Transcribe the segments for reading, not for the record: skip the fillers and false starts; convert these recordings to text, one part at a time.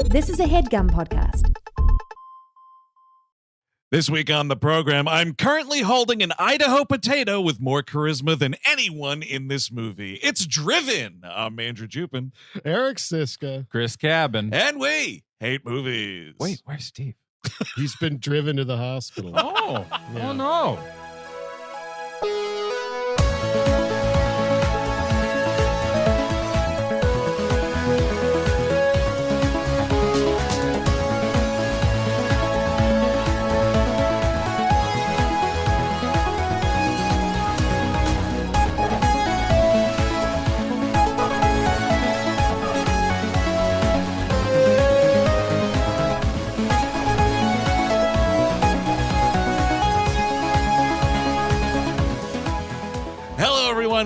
This is a HeadGum podcast. This week on the program, I'm currently holding an Idaho potato with more charisma than anyone in this movie. It's Driven. I'm Andrew Jupin. Eric Szyszka. Chris Cabin. And we hate movies. Wait, where's Steve? He's been driven to the hospital. Oh, Yeah. oh no.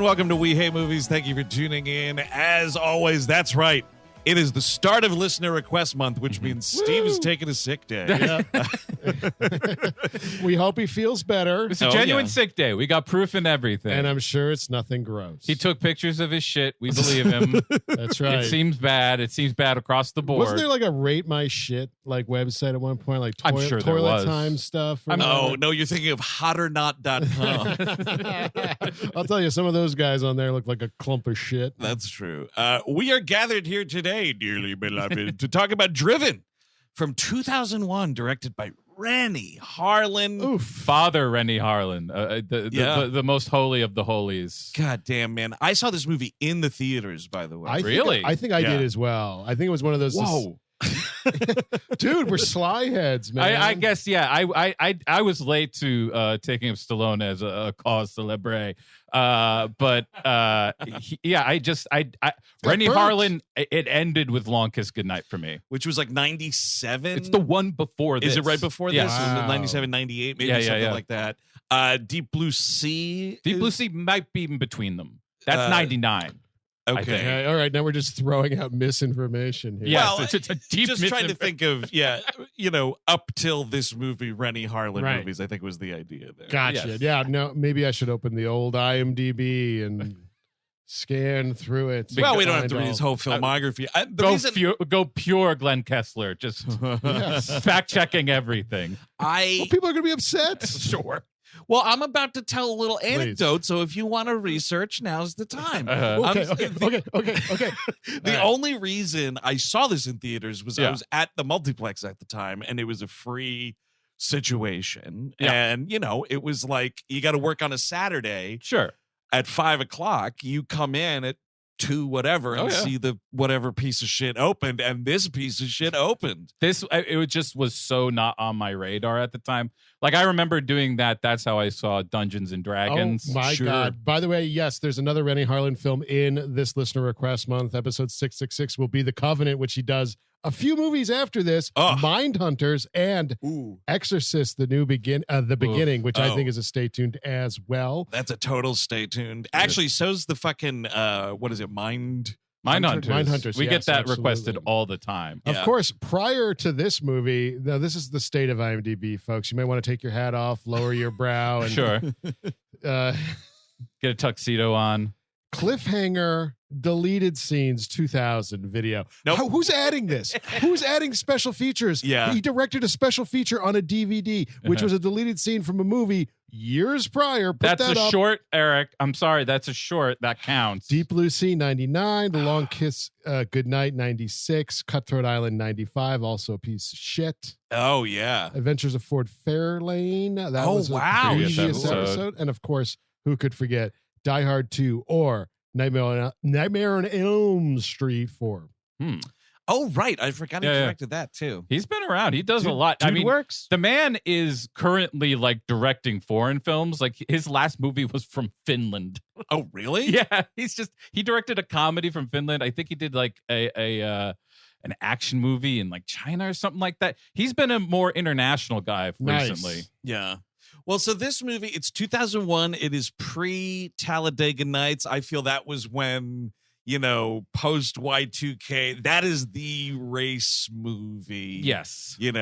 Welcome to We Hate Movies. Thank you for tuning in. As always, that's right. It is the start of Listener Request Month, which means Steve is taking a sick day. Yeah. We hope he feels better. It's a genuine sick day. We got proof and everything. And I'm sure it's nothing gross. He took pictures of his shit. We believe him. That's right. It seems bad. It seems bad across the board. Wasn't there like a Rate My Shit like website at one point? Like I'm sure there toilet was. time stuff? No, you're thinking of hotornot.com. I'll tell you, some of those guys on there look like a clump of shit. That's true. We are gathered here today, dearly beloved, to talk about Driven from 2001, directed by Renny Harlin. Oof. Father Renny Harlin, the most holy of the holies. God damn, man. I saw this movie in the theaters, by the way. I think I did as well. I think it was one of those. Whoa. Dude, we're sly heads, man. I guess, yeah. I was late to taking up Stallone as a cause celebre. Renny Burt. Harlin, it ended with Long Kiss Goodnight for me. Which was like 97? It's the one before this. Is it right before Yeah. this? Wow. 97, 98, maybe something like that. Deep Blue Sea. Deep Blue Sea might be in between them. That's 99. Okay. Okay, all right, now we're just throwing out misinformation here. Yeah. Well, Yes, it's a deep just trying to think of, up till this movie, Renny Harlin Right. movies, I think was the idea there. Gotcha. Yes. Yeah, no, maybe I should open the old IMDb and scan through it. Well, we don't have Find to read all- his whole filmography. Go pure Glenn Kessler. Just Yes. fact checking everything. Well, people are going to be upset. Sure. Well, I'm about to tell a little anecdote, so if you want to research, now's the time. Okay. The only reason I saw this in theaters was I Yeah. was at the multiplex at the time, and it was a free situation. Yeah. And, it was like you got to work on a Saturday Sure. at 5:00. You come in at 2 whatever and see the whatever piece of shit opened, and this piece of shit opened. It just was so not on my radar at the time. Like, I remember doing that. That's how I saw Dungeons and Dragons. Oh my God. By the way, yes, there's another Renny Harlin film in this Listener Request Month. Episode 666 will be The Covenant, which he does a few movies after this, Mindhunters and Exorcist, the beginning, which I think is a stay tuned as well. That's a total stay tuned. Actually, so's the fucking what is it? Mindhunters. Mindhunters. We yes, get that absolutely. requested all the time. Of course, prior to this movie, now this is the state of IMDb, folks. You may want to take your hat off, lower your brow, and Sure. uh, Get a tuxedo on. cliffhanger deleted scenes 2000 video. Nope. Who's adding this? Who's adding special features? Yeah. He directed a special feature on a DVD, which was a deleted scene from a movie years prior. Put That's that a up. short, Eric. I'm sorry. That's a short. That counts. Deep Blue Sea 99, The Long Kiss Goodnight 96, Cutthroat Island 95, also a piece of shit. Oh, yeah. Adventures of Ford Fairlane. That Oh, was a wow. previous Previous episode. episode. And of course, who could forget Die Hard 2 or Nightmare on Elm Street 4. Oh, right. I forgot he Yeah, yeah. directed that, too. He's been around. He does a lot. I Dude mean, works. the man is currently like directing foreign films. Like, his last movie was from Finland. Oh, really? Yeah, he directed a comedy from Finland. I think he did like an action movie in like China or something like that. He's been a more international guy recently. Nice. Yeah. Well, so this movie, it's 2001. It is pre-Talladega Nights. I feel that was when, post Y2K, that is the race movie. Yes. And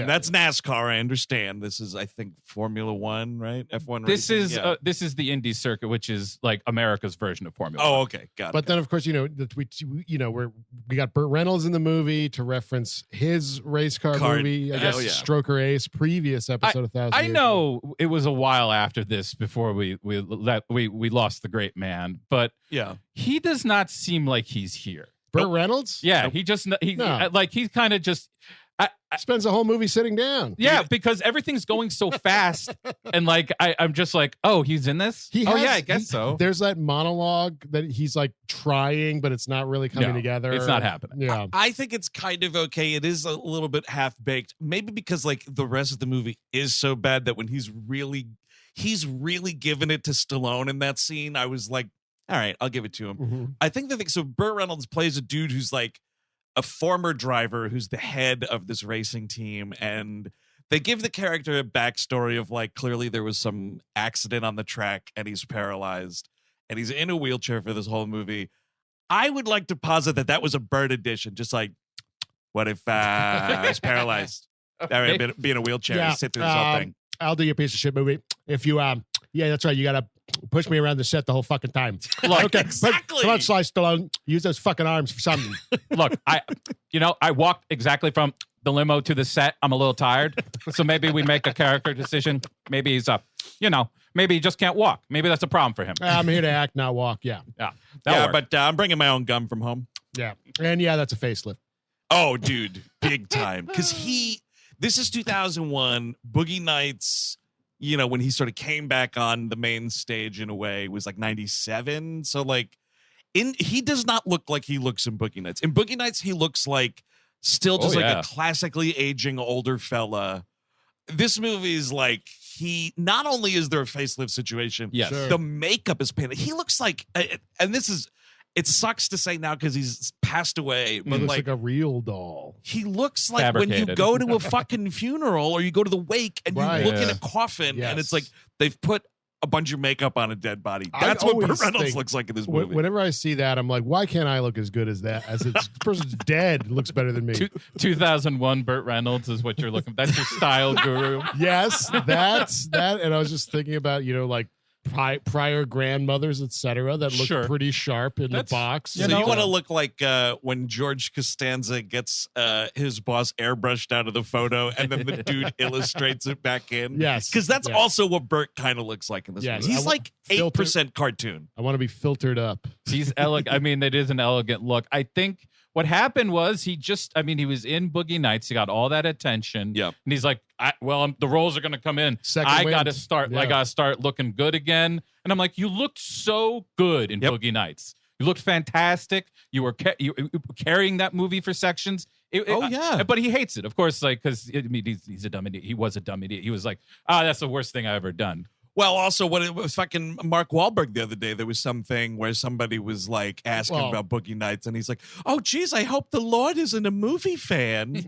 that's NASCAR. I understand. This is, I think, Formula One, right? F1 This racing. this is the Indy circuit, which is like America's version of Formula Oh, One. okay. Got it. But then, of course, we got Burt Reynolds in the movie to reference his race car movie. I guess Stroker Ace, previous episode of 1,000 I Years know Ago. it was a while after this before we lost the great man, but he does not seem like he's here. Burt Reynolds? Yeah, he kind of just spends the whole movie sitting down. Yeah, because everything's going so fast, and like I'm just like, oh, he's in this. I guess so. There's that monologue that he's like trying, but it's not really coming together. It's not happening. Yeah, I think it's kind of okay. It is a little bit half baked, maybe because like the rest of the movie is so bad that when he's really giving it to Stallone in that scene, I was like, all right, I'll give it to him. Mm-hmm. I think so. Burt Reynolds plays a dude who's like a former driver who's the head of this racing team, and they give the character a backstory of like clearly there was some accident on the track and he's paralyzed and he's in a wheelchair for this whole movie. I would like to posit that was a Burt edition, just like, what if I was paralyzed? Be in a wheelchair and sit through this whole thing. I'll do your piece of shit movie if you that's right, you gotta push me around the set the whole fucking time. Look, okay, exactly. Come on, Sly Stallone. Use those fucking arms for something. Look, I walked exactly from the limo to the set. I'm a little tired, so maybe we make a character decision. Maybe he's maybe he just can't walk. Maybe that's a problem for him. I'm here to act, not walk. Yeah, but I'm bringing my own gum from home. Yeah, and that's a facelift. Oh, dude, big time. Because this is 2001. Boogie Nights. When he sort of came back on the main stage in a way, was like 97. So like he does not look like he looks in Boogie Nights. In Boogie Nights, he looks like still just a classically aging older fella. This movie is like not only is there a facelift situation, the makeup is painted. He looks like, and it sucks to say now because he's passed away, but he looks like a real doll. He looks like when you go to a fucking funeral or you go to the wake and you look in a coffin and it's like they've put a bunch of makeup on a dead body. That's what Burt Reynolds looks like in this movie. Whenever I see that, I'm like, why can't I look as good as that? As this person's dead looks better than me. 2001 Burt Reynolds is what you're looking for. That's your style guru. Yes, that's that. And I was just thinking about, like, prior grandmothers, etc., that look pretty sharp in the box. So you want to look like when George Costanza gets his boss airbrushed out of the photo and then the dude illustrates it back in. Yes, because that's also what Burt kind of looks like in this movie. He's like 8% cartoon. I want to be filtered up. He's elegant. I mean, it is an elegant look. I think what happened was he was in Boogie Nights. He got all that attention. Yep. And he's like, the roles are going to come in. I got to start. I got to start looking good again. And I'm like, you looked so good in Boogie Nights. You looked fantastic. You were carrying that movie for sections. But he hates it, of course, like because he's a dumb idiot. He was a dumb idiot. He was like, that's the worst thing I've ever done. Well, also, when it was fucking Mark Wahlberg the other day, there was something where somebody was like asking about Boogie Nights, and he's like, "Oh, geez, I hope the Lord isn't a movie fan."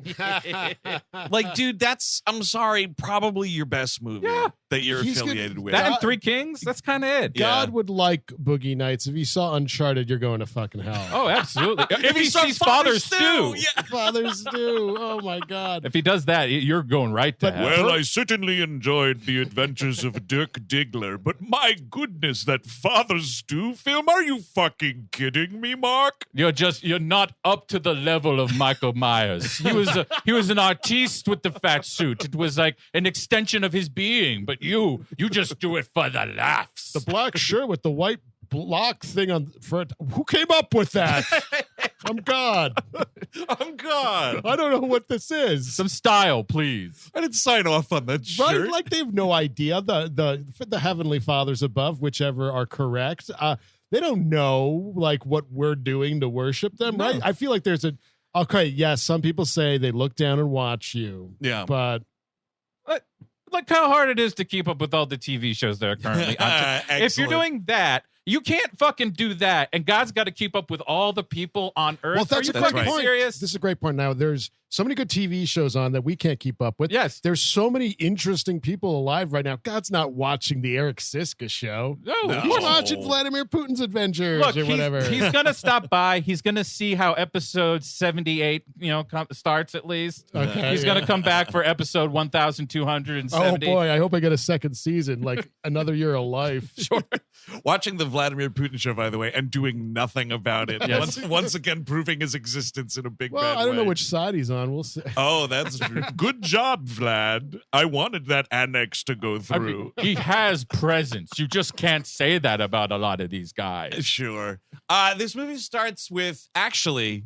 Like, dude, I'm sorry, probably your best movie that you're affiliated with. That and Three Kings, that's kind of it. God would like Boogie Nights. If you saw Uncharted, you're going to fucking hell. Oh, absolutely. If he sees Father Stew. Father Stew. Oh, my God. If he does that, you're going right to hell. Well, I certainly enjoyed The Adventures of Dirk Diggler, but my goodness, that Father Stew film, are you fucking kidding me, Mark? You're not up to the level of Michael Myers. He was an artiste with the fat suit. It was like an extension of his being, but you just do it for the laughs. The black shirt with the white block thing on front. Who came up with that? I'm God. I'm God. I don't know what this is. Some style, please. I didn't sign off on that shirt. Right? Like they have no idea. The heavenly fathers above, whichever are correct, they don't know like what we're doing to worship them, right? I feel like there's some people say they look down and watch you. Yeah. But like how hard it is to keep up with all the TV shows that are currently on. If you're doing that, You can't fucking do that. And God's got to keep up with all the people on Earth. Well, that's Are you a great fucking point. serious? This is a great point. Now, there's so many good TV shows on that we can't keep up with. Yes. There's so many interesting people alive right now. God's not watching the Eric Szyszka Show. No. He's watching Vladimir Putin's adventures Look, or whatever. He's going to stop by. He's going to see how episode 78, starts at least. Okay, He's going to come back for episode 1270. Oh, boy. I hope I get a second season, like another year of life. Sure. Watching the Vladimir Putin show, by the way, and doing nothing about it. Yes. Once again, proving his existence in a big Well, bad I don't know way. which side he's on. We'll see. Oh, that's true. Good job, Vlad. I wanted that annex to go I through. mean, he has presence. You just can't say that about a lot of these guys. Sure. This movie starts with, actually,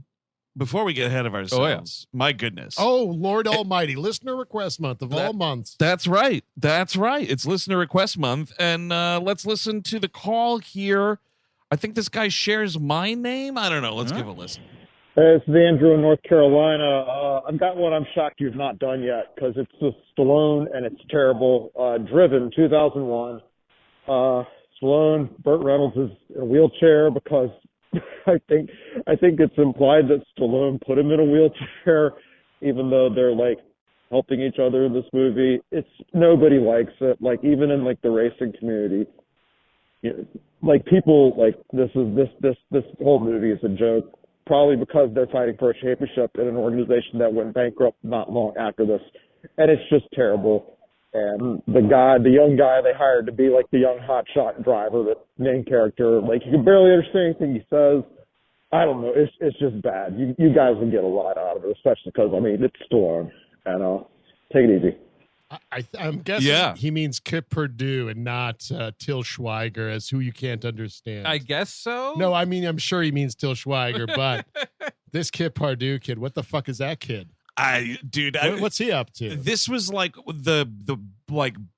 before we get ahead of ourselves, my goodness. Oh, Lord Almighty. Listener request month of all months. That's right. That's right. It's listener request month. And let's listen to the call here. I think this guy shares my name. I don't know. Let's give a listen. Hey, it's Andrew in North Carolina. I've got one I'm shocked you've not done yet because it's with Stallone and it's terrible. Driven, 2001. Stallone, Burt Reynolds is in a wheelchair because I think it's implied that Stallone put him in a wheelchair, even though they're like helping each other in this movie. Nobody likes it. Like even in like the racing community, like people like this whole movie is a joke. Probably because they're fighting for a championship in an organization that went bankrupt not long after this. And it's just terrible. And the young guy they hired to be like the young hotshot driver, the main character, like you can barely understand anything he says. I don't know. It's just bad. You guys will get a lot out of it, especially because, it's Stallone. And take it easy. I'm guessing he means Kip Pardue and not Till Schweiger as who you can't understand. I guess so. No, I'm sure he means Till Schweiger, but this Kip Pardue kid, what the fuck is that kid? What's he up to? This was like the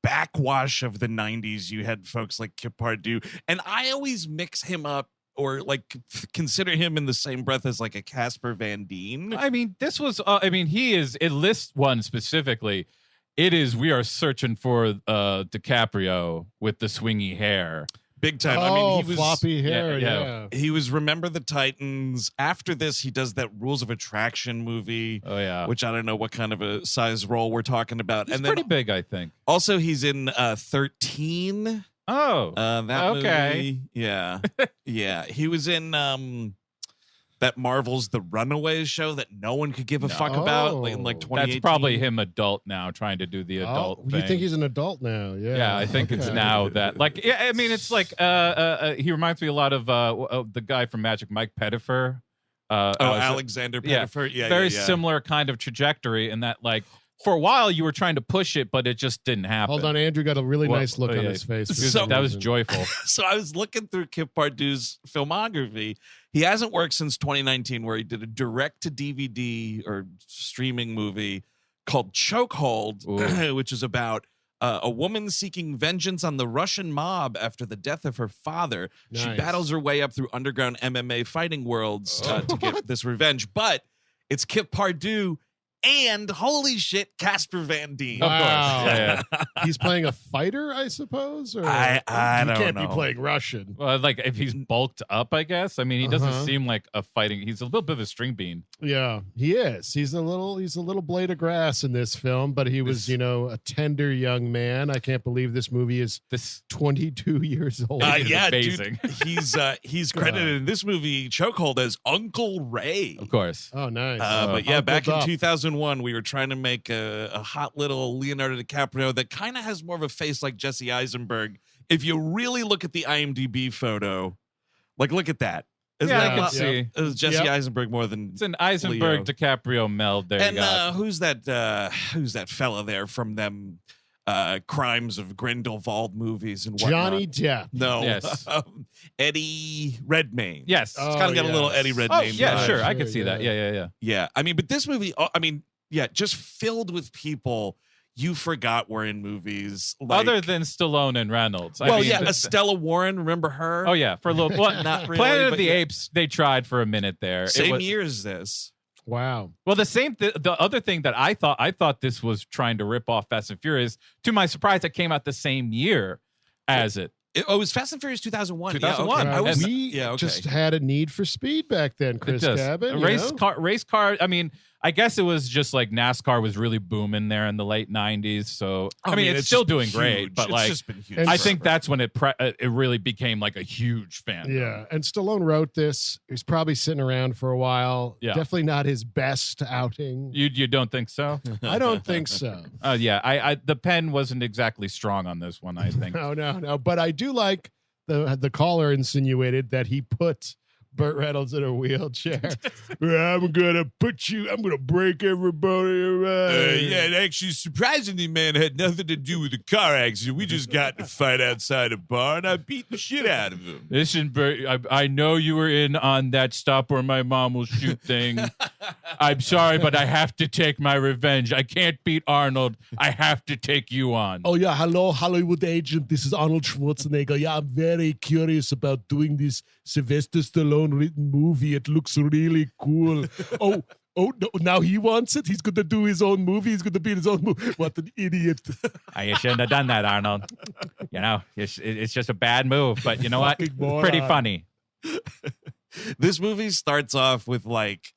backwash of the 90s. You had folks like Kip Pardue, and I always mix him up or like consider him in the same breath as like a Casper Van Dien. I mean, this was. He is. It lists one specifically. It is. We are searching for DiCaprio with the swingy hair. Big time. Oh, he was floppy hair. Yeah. He was Remember the Titans. After this, he does that Rules of Attraction movie. Oh yeah, which I don't know what kind of a size role we're talking about. He's pretty big, I think. Also, he's in 13. Oh, that okay. movie. Yeah, yeah. He was in that Marvel's The Runaways show that no one could give a fuck about in like 2018. That's probably him adult now, trying to do the adult thing. You think he's an adult now? Yeah. Yeah, I think it's now that it's like he reminds me a lot of the guy from Magic, Mike Pettifer. Alexander Pettifer. Yeah, very similar kind of trajectory in that like for a while you were trying to push it, but it just didn't happen. Hold on, Andrew got a really nice look on his face. That was joyful. So I was looking through Kip Pardue's filmography. He hasn't worked since 2019, where he did a direct-to-DVD or streaming movie called Chokehold, which is about a woman seeking vengeance on the Russian mob after the death of her father. Nice. She battles her way up through underground MMA fighting worlds to get this revenge. But it's Kip Pardue and holy shit, Casper Van Dien. Wow. Of course. Yeah. He's playing a fighter, I suppose? Or I don't know. He can't be playing Russian. Well, like if he's bulked up, I guess. I mean, he doesn't seem like a fighting. He's a little bit of a string bean. Yeah, he is. He's a little blade of grass in this film, but he was, a tender young man. I can't believe this movie is 22 years old. Yeah, amazing. Dude, he's credited in this movie Chokehold as Uncle Ray. Of course. Oh, nice. But yeah, back in 2001, we were trying to make a hot little Leonardo DiCaprio that kind of has more of a face like Jesse Eisenberg. If you really look at the IMDb photo, like look at that. Isn't that I can see. It was Jesse Eisenberg more than it's an Eisenberg DiCaprio meld. There, and who's that fella there from them Crimes of Grindelwald movies and whatnot? Johnny Depp. No, yes. Eddie Redmayne. Yes, it's kind of got a little Eddie Redmayne. Yeah, sure, I could see that. Yeah. I mean, but this movie, just filled with people you forgot were in movies. Like, other than Stallone and Reynolds. Estella Warren, remember her? Oh, yeah, for a little well, not really, Planet of the Apes, they tried for a minute there. Same year as this. Wow. Well, the other thing that I thought this was trying to rip off Fast and Furious. To my surprise, it came out the same year as it. It was Fast and Furious 2001. 2001. Yeah, we just had a need for speed back then, Chris Cabin. Race car. I mean, I guess it was just like NASCAR was really booming there in the late 90s. So, I mean, it's still doing great, but like, just been huge. I think that's when it really became like a huge fan. Yeah. And Stallone wrote this. He was probably sitting around for a while. Yeah. Definitely not his best outing. You don't think so? I don't think so. Yeah. I the pen wasn't exactly strong on this one, I think. No. But I do like the caller insinuated that he put Burt Reynolds in a wheelchair. I'm gonna break everybody around. Yeah, and actually, surprisingly, man, it had nothing to do with the car accident. We just got in a fight outside a bar, and I beat the shit out of him. Listen, Burt, I know you were in on that stop where my mom will shoot thing. I'm sorry, but I have to take my revenge. I can't beat Arnold. I have to take you on. Oh, yeah. Hello, Hollywood agent. This is Arnold Schwarzenegger. Yeah, I'm very curious about doing this Sylvester Stallone written movie. It looks really cool. Oh, no, now he wants it. He's going to do his own movie. He's going to be in his own movie. What an idiot. You shouldn't have done that, Arnold. You know, it's just a bad move, but you know what? Pretty funny. This movie starts off with like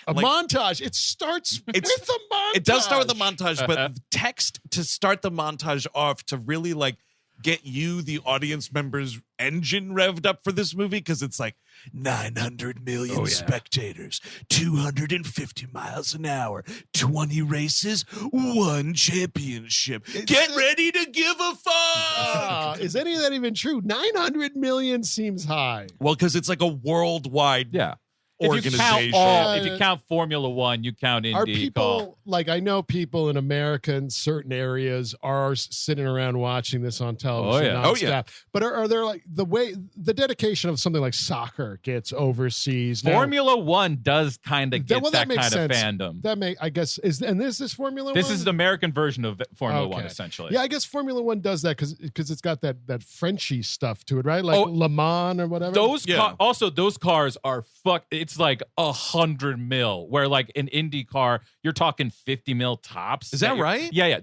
a montage. It starts with a montage. It does start with a montage, but the text to start the montage off to really like get you, the audience members' engine revved up for this movie, because it's like 900 million spectators, 250 miles an hour, 20 races, 1 championship. Get ready to give a fuck. Is any of that even true? 900 million seems high. Well, because it's like a worldwide organization. If you count Formula One, you count Indy. Are people, like, I know people in America in certain areas are sitting around watching this on television nonstop. But are there, like, the dedication of something like soccer gets overseas? Formula One does kind of get that kind of fandom. That I guess, is this Formula One? This is the American version of Formula One, essentially. Yeah, I guess Formula One does that because it's got that Frenchy stuff to it, right? Like Le Mans or whatever. Those cars are it's like 100 mil, where like an Indy car, you're talking 50 mil tops. Is that right? Yeah.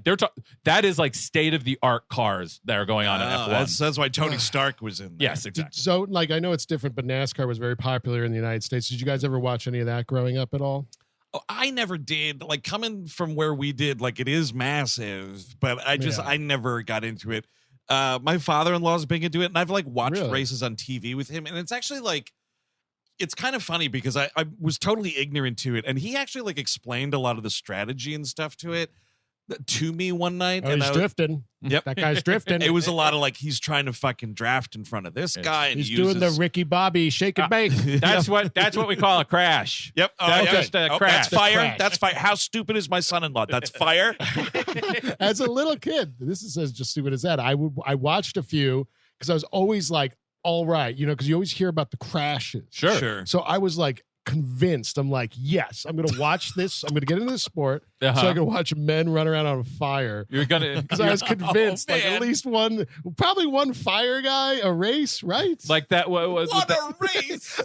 That is like state of the art cars that are going on in F1. That's why Tony Stark was in there. Yes, exactly. So, like, I know it's different, but NASCAR was very popular in the United States. Did you guys ever watch any of that growing up at all? Oh, I never did. Like, coming from where we did, like, it is massive, but I never got into it. My father-in-law's big into it, and I've like watched races on TV with him, and it's actually like, it's kind of funny because I was totally ignorant to it, and he actually like explained a lot of the strategy and stuff to me one night. Oh, and he's drifting. Yep, that guy's drifting. It was a lot of like, he's trying to fucking draft in front of this guy, and he's doing the Ricky Bobby shake and bake. That's what we call a crash. Yep, that's just a crash. That's fire. That's fire. How stupid is my son-in-law? That's fire. As a little kid, this is as just stupid as that. I watched a few because I was always like, all right, because you always hear about the crashes. Sure. So I was like convinced. I'm like, yes, I'm going to watch this. I'm going to get into this sport so I can watch men run around on fire. You're going to, because I was convinced, like at least probably one fire guy, a race, right? Like that. What a race!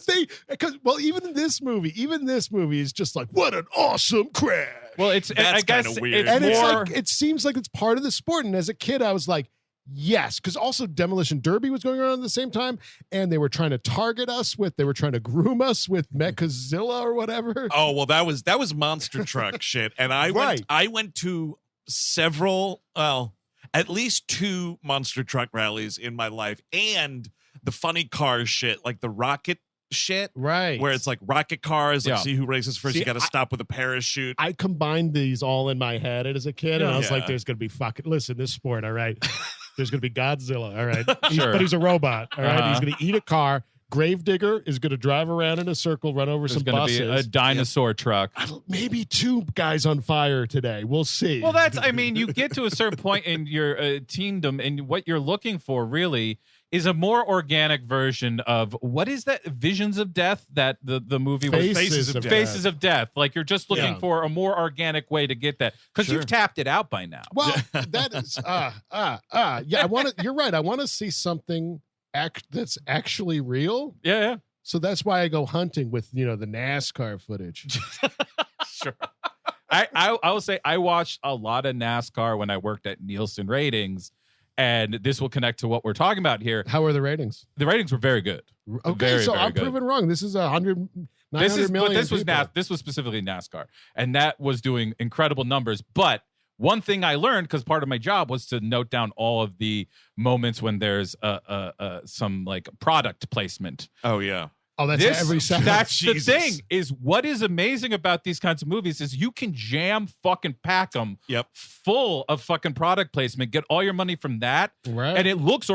Even this movie is just like, what an awesome crash. Well, I guess weird. It's like, it seems like it's part of the sport. And as a kid, I was like, yes, because also Demolition Derby was going on at the same time, and they were trying to target us they were trying to groom us with Mechazilla or whatever. Oh, well, that was monster truck shit, and I went to several, at least 2 monster truck rallies in my life, and the funny car shit, like the rocket shit, right? Where it's like rocket cars, like see who races first. You got to stop with a parachute. I combined these all in my head as a kid, and I was like, "There's gonna be this sport, all right." There's going to be Godzilla, all right? But he's a robot, all right? He's going to eat a car. Gravedigger is going to drive around in a circle, run over some buses. There's going to be a dinosaur truck. Maybe 2 guys on fire today. We'll see. Well, you get to a certain point in your teendom, and what you're looking for really is a more organic version of what is that Visions of Death that the movie was Faces of Death. Like, you're just looking for a more organic way to get that, because you've tapped it out by now. Well, that is yeah, you're right. I want to see something that's actually real. Yeah. So that's why I go hunting with the NASCAR footage. Sure. I will say I watched a lot of NASCAR when I worked at Nielsen Ratings. And this will connect to what we're talking about here. How are the ratings? The ratings were very good. Okay, very, so very I'm good. proven wrong. This is 900 million. But this was specifically NASCAR, and that was doing incredible numbers. But one thing I learned, because part of my job was to note down all of the moments when there's some like product placement. Oh yeah. Oh, that's every second. That's the thing, is what is amazing about these kinds of movies is you can jam fucking pack them full of fucking product placement, get all your money from that, right? And it looks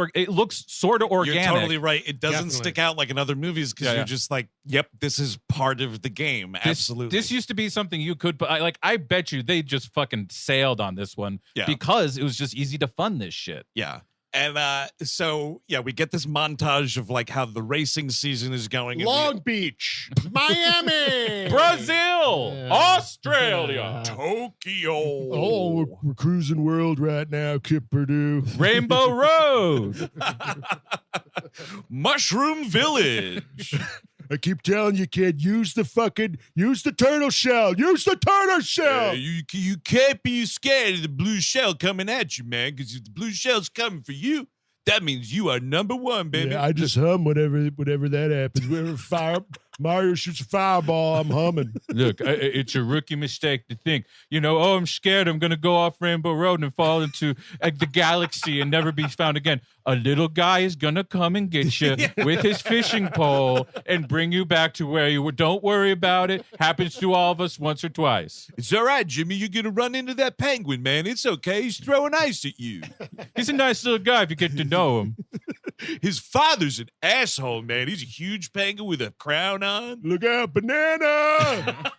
sort of organic. You're totally right. It doesn't stick out like in other movies because you're just like, yep, this is part of the game. Absolutely. This used to be something you could, but I bet you they just fucking sailed on this one because it was just easy to fund this shit. Yeah. And we get this montage of like how the racing season is going. Long Beach, Miami, Brazil, Australia, Tokyo. Oh, we're cruising world right now, Kip Pardue. Rainbow Road, Mushroom Village. I keep telling you, kid, use the turtle shell. Use the turtle shell. You can't be scared of the blue shell coming at you, man, because if the blue shell's coming for you, that means you are number one, baby. Yeah, I just hum whenever that happens. Whenever Mario shoots a fireball, I'm humming. Look, it's a rookie mistake to think, I'm scared I'm going to go off Rainbow Road and fall into the galaxy and never be found again. A little guy is going to come and get you with his fishing pole and bring you back to where you were. Don't worry about it. Happens to all of us once or twice. It's all right, Jimmy. You're going to run into that penguin, man. It's okay. He's throwing ice at you. He's a nice little guy if you get to know him. His father's an asshole, man. He's a huge penguin with a crown on. Look out, banana!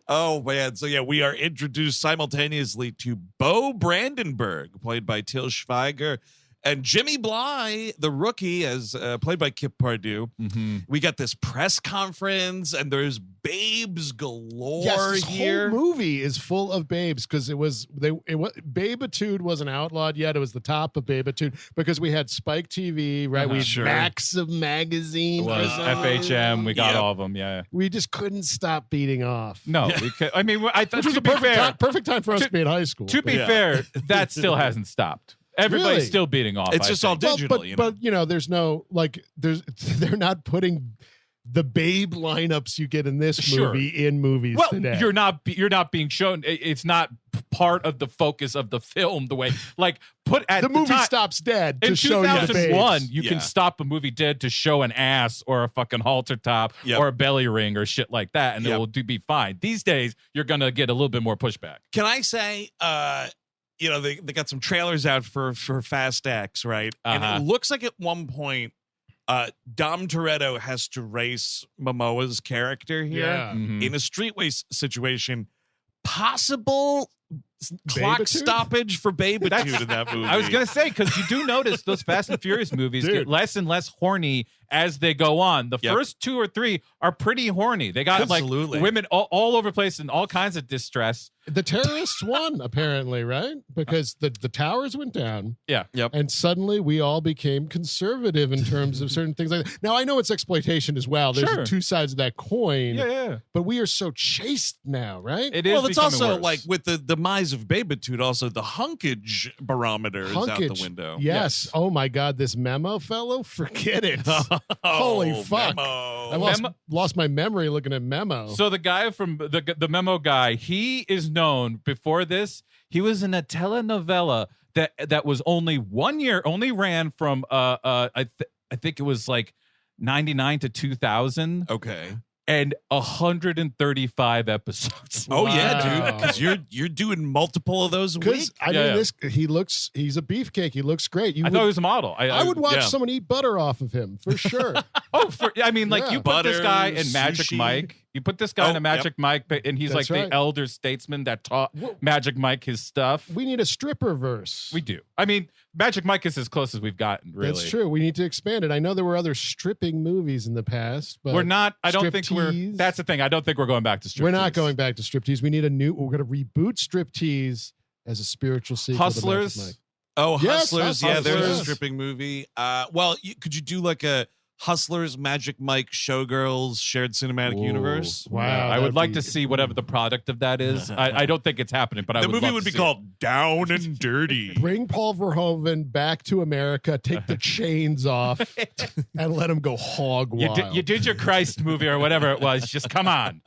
Oh, man. So, we are introduced simultaneously to Bo Brandenburg, played by Til Schweiger, and Jimmy Bly, the rookie, as played by Kip Pardue. Mm-hmm. We got this press conference, and there's babes galore this here. Whole movie is full of babes because Babitude wasn't outlawed yet. It was the top of Babitude because we had Spike TV, right? We had Maxim magazine. It was FHM. We got all of them. Yeah. We just couldn't stop beating off. No, we could. I mean, I thought which was a perfect time for us to be in high school. To be fair, that still hasn't stopped. Everybody's still beating off. It's just all digital, but there's no they're not putting the babe lineups you get in this movie in movies today. You're not being shown. It's not part of the focus of the film. The way put at the movie stops dead to in show you the babes. 2001. You can stop a movie dead to show an ass or a fucking halter top or a belly ring or shit like that, and it will be fine. These days, you're gonna get a little bit more pushback. Can I say? They got some trailers out for Fast X, right? And it looks like at one point, Dom Toretto has to race Momoa's character here in a streetway situation. Possible clock stoppage for Babitude in that movie. I was going to say, because you do notice those Fast and Furious movies get less and less horny as they go on. The first 2 or 3 are pretty horny. They got women all over the place in all kinds of distress. The terrorists won, apparently, right? Because the towers went down. Yeah. Yep. And suddenly we all became conservative in terms of certain things like that. Now, I know it's exploitation as well. There's 2 sides of that coin. Yeah. But we are so chaste now, right? It is. Well, it's also worse. like with the demise of Babitude, also the hunkage barometer is out the window. Yes. Oh, my God. This memo fellow? Forget it. Holy fuck. Memo. I lost my memory looking at Memo. So the guy from the Memo guy, he is known before this. He was in a telenovela that was only 1 year, only ran from I think it was like 99 to 2000. Okay. And 135 episodes. Oh yeah, dude, because you're doing multiple of those a week. I mean, he's a beefcake. He looks great. I thought he was a model. I would watch someone eat butter off of him for sure. You put this guy in Magic sushi. Mike. You put this guy in a Magic Mike, and he's That's like right. the elder statesman that taught Magic Mike his stuff. We need a stripper verse. We do. I mean, Magic Mike is as close as we've gotten, really. That's true. We need to expand it. I know there were other stripping movies in the past, but we're not. I don't think that's the thing. I don't think we're going back to striptease. We're not going back to striptease. We need we're going to reboot striptease as a spiritual sequel. Hustlers. To Magic Mike. Oh, Yes, Hustlers. Yeah, there's a Hustlers. stripping movie. Could you do like a Hustlers, Magic Mike, Showgirls, shared cinematic universe. Wow. I would like to see whatever the product of that is. I don't think it's happening, but the movie would be called Down and Dirty. Bring Paul Verhoeven back to America, take the chains off, and let him go hog wild. You did your Christ movie or whatever it was. Just come on.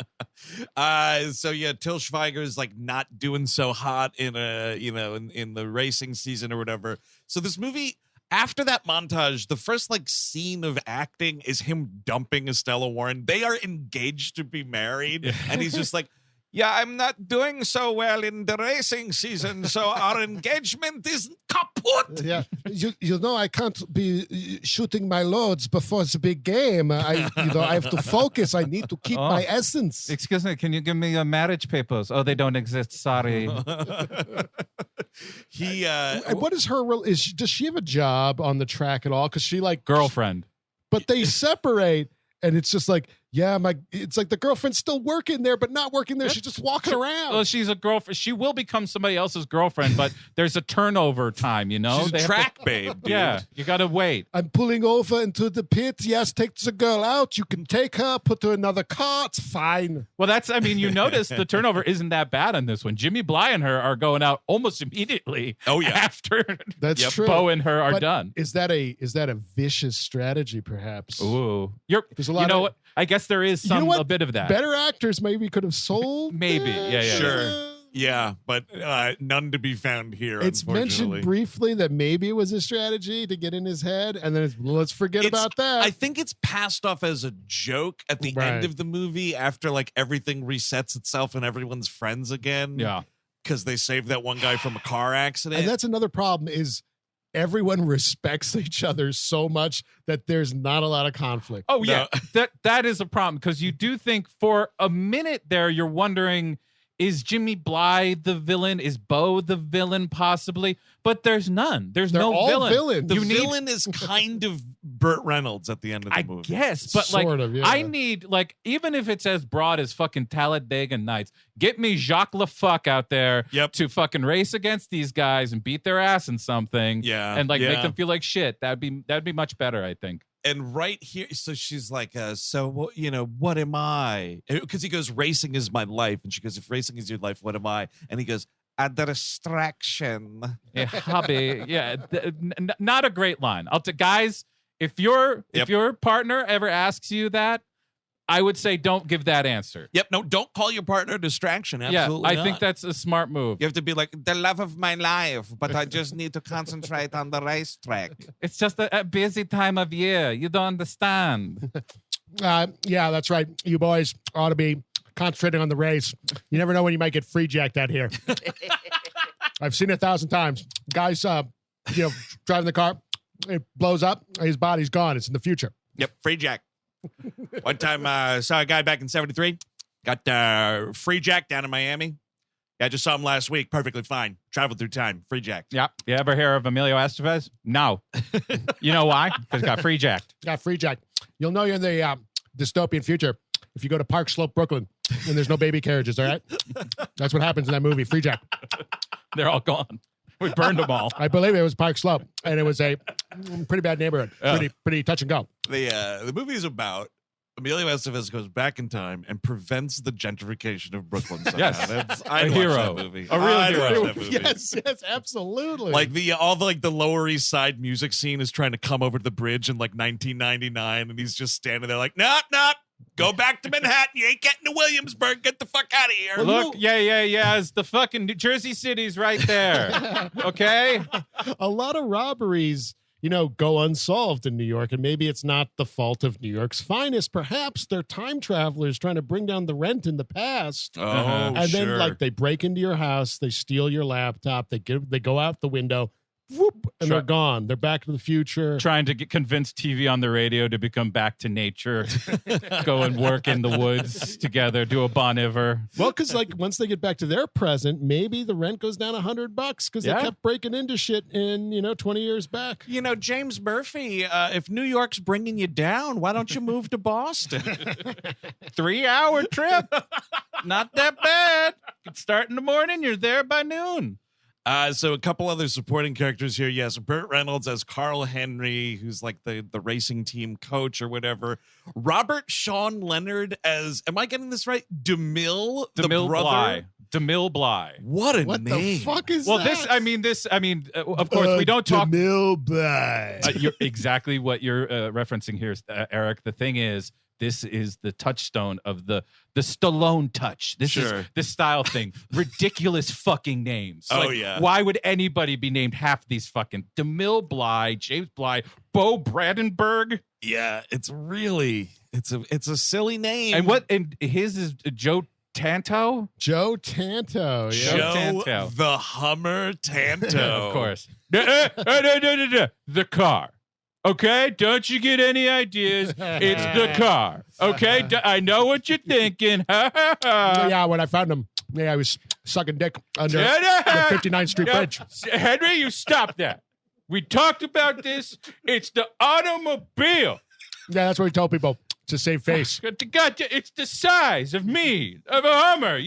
So yeah, Till Schweiger's like not doing so hot in in the racing season or whatever. So this movie, after that montage, the first like scene of acting is him dumping Estella Warren. They are engaged to be married, and he's just like, yeah, I'm not doing so well in the racing season, so our engagement is kaput. Yeah, you know, I can't be shooting my loads before the big game. I have to focus. I need to keep my essence. Excuse me, can you give me your marriage papers? Oh, they don't exist. Sorry. What is her? Does she have a job on the track at all? Because she like girlfriend, but they separate. And it's just like, yeah, it's like the girlfriend's still working there, but not working there. She's just walking around. Well, she's a girlfriend. She will become somebody else's girlfriend, but there's a turnover time, you know? She's a track babe, dude. Yeah, you got to wait. I'm pulling over into the pit. Yes, take the girl out. You can take her, put her in another car. It's fine. Well, you notice the turnover isn't that bad on this one. Jimmy Bly and her are going out almost immediately. Oh, yeah. After That's true. Bo and her are done. Is that a vicious strategy, perhaps? Ooh. What? I guess there is a bit of that. Better actors maybe could have sold. Maybe. Yeah. Sure. Yeah, but none to be found here. It's mentioned briefly that maybe it was a strategy to get in his head, and then let's forget about that. I think it's passed off as a joke at the end of the movie after like everything resets itself and everyone's friends again. Yeah, because they saved that one guy from a car accident. And that's another problem is everyone respects each other so much that there's not a lot of conflict. Oh yeah, that is a problem because you do think for a minute there you're wondering, is Jimmy Bly the villain? Is Bo the villain possibly? But there's none. They're no all villain. The villain is kind of Burt Reynolds at the end of the movie. I guess, but I need even if it's as broad as fucking Talladega Nights, get me Jacques LaFuck out there to fucking race against these guys and beat their ass in something. Yeah, and make them feel like shit. That'd be much better, I think. And right here, so she's like, what am I? Because he goes, racing is my life. And she goes, if racing is your life, what am I? And he goes, a distraction. A hobby. Yeah. Not a great line. Guys, if your partner ever asks you that, I would say don't give that answer. Yep. No, don't call your partner a distraction. Absolutely. Yeah, I think that's a smart move. You have to be like, the love of my life, but I just need to concentrate on the racetrack. It's just a busy time of year. You don't understand. Yeah, that's right. You boys ought to be concentrating on the race. You never know when you might get free jacked out here. I've seen it 1,000 times. Guys, driving the car, it blows up, his body's gone. It's in the future. Yep, free jack. One time, saw a guy back in 73, got free jack down in Miami. Yeah, I just saw him last week. Perfectly fine. Traveled through time. Free jack. Yeah. You ever hear of Emilio Estevez? No. You know why? Because got free jacked. Got free jacked. You'll know you're in the dystopian future if you go to Park Slope, Brooklyn, and there's no baby carriages, all right? That's what happens in that movie, Free Jack. They're all gone. We burned them all. I believe it was Park Slope, and it was a pretty bad neighborhood. Pretty touch and go. The movie is about Emilio Estevez goes back in time and prevents the gentrification of Brooklyn. Yes, a hero, that movie. A real hero. That movie. Yes, absolutely. Like the Lower East Side music scene is trying to come over to the bridge in like 1999, and he's just standing there like, nah. Go back to Manhattan. You ain't getting to Williamsburg. Get the fuck out of here. Look, yeah. It's the fucking New Jersey City's right there. Okay? A lot of robberies, go unsolved in New York, and maybe it's not the fault of New York's finest. Perhaps they're time travelers trying to bring down the rent in the past. Oh, and then they break into your house, they steal your laptop, they go out the window. Whoop, and they're gone. They're back to the future. Trying to convince TV on the radio to become back to nature. Go and work in the woods together. Do a Bon Iver. Well, because once they get back to their present, maybe the rent goes down $100 because they kept breaking into shit in 20 years back. James Murphy. If New York's bringing you down, why don't you move to Boston? 3-hour trip. Not that bad. Could start in the morning. You're there by noon. So a couple other supporting characters here. Yes, Burt Reynolds as Carl Henry, who's like the racing team coach or whatever. Robert Sean Leonard as, am I getting this right? DeMille, the brother. DeMille Bly. What a what name. the fuck is well, that? Of course, we don't talk. DeMille Bly. You're exactly what you're referencing here, Eric. The thing is, this is the touchstone of the Stallone touch. This is the style thing. Ridiculous fucking names. Why would anybody be named half these fucking DeMille Bly, James Bly, Bo Brandenburg? Yeah, it's a silly name. And his is Joe Tanto? Joe Tanto. Yeah. Joe Tanto. the Hummer Tanto. Of course. The car. Okay, don't you get any ideas? It's the car. Okay, I know what you're thinking. Yeah, when I found him, I was sucking dick under the 59th Street Bridge. Henry, you stop that. We talked about this. It's the automobile. Yeah, that's what we tell people to save face. It's the size of a Hummer.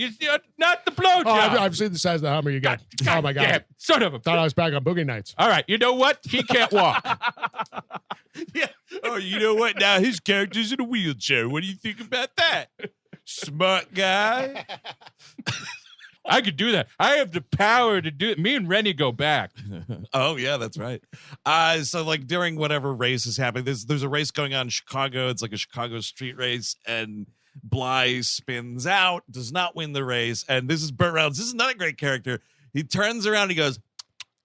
Not the blowjob. Oh, I've seen the size of the Hummer you got. Oh my God! Damn, son of a. Thought I was back on Boogie Nights. All right, you know what? He can't walk. Yeah. Oh, you know what? Now his character's in a wheelchair. What do you think about that? Smart guy. I could do that. I have the power to do it. Me and Renny go back. Oh, yeah, that's right. So like during whatever race is happening, there's a race going on in Chicago. It's like a Chicago street race, and Bly spins out, does not win the race. And this is Burt Reynolds. This is not a great character. He turns around, he goes,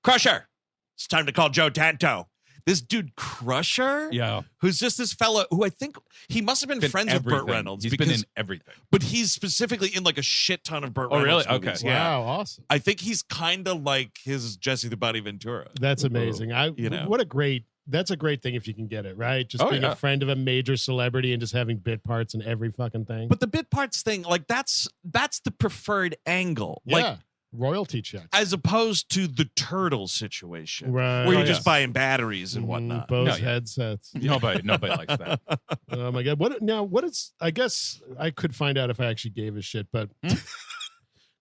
"Crusher, it's time to call Joe Tanto." This dude Crusher, who's just this fella who I think he must have been friends with Burt Reynolds. He's been in everything. But he's specifically in like a shit ton of Burt Reynolds really? movies. Okay. Wow, awesome. I think he's kind of like his Jesse the Body Ventura. That's amazing. That's a great thing if you can get it, right? Just being a friend of a major celebrity and just having bit parts in every fucking thing. But the bit parts thing, like that's the preferred angle. Yeah. Like, royalty checks. as opposed to the turtle situation, Right. where you're just buying batteries and whatnot. Bose headsets. Nobody likes that. Oh my God. What is, I guess I could find out if I actually gave a shit, but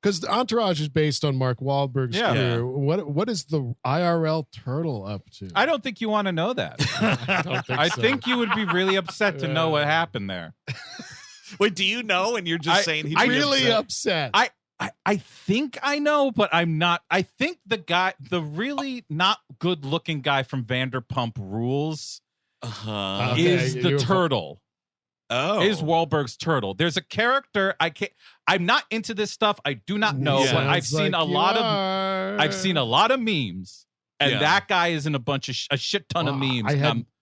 because the Entourage is based on Mark Wahlberg's career. What is the IRL turtle up to? I don't think you want to know that. I think you would be really upset to know what happened there. Wait, do you know? And you're just saying he's really upset. I think I know, but I'm not. I think the really not good looking guy from Vanderpump Rules is the turtle. Oh, is Wahlberg's turtle. There's a character I'm not into this stuff. I do not know, but I've seen a lot of memes, and that guy is in a shit ton of memes.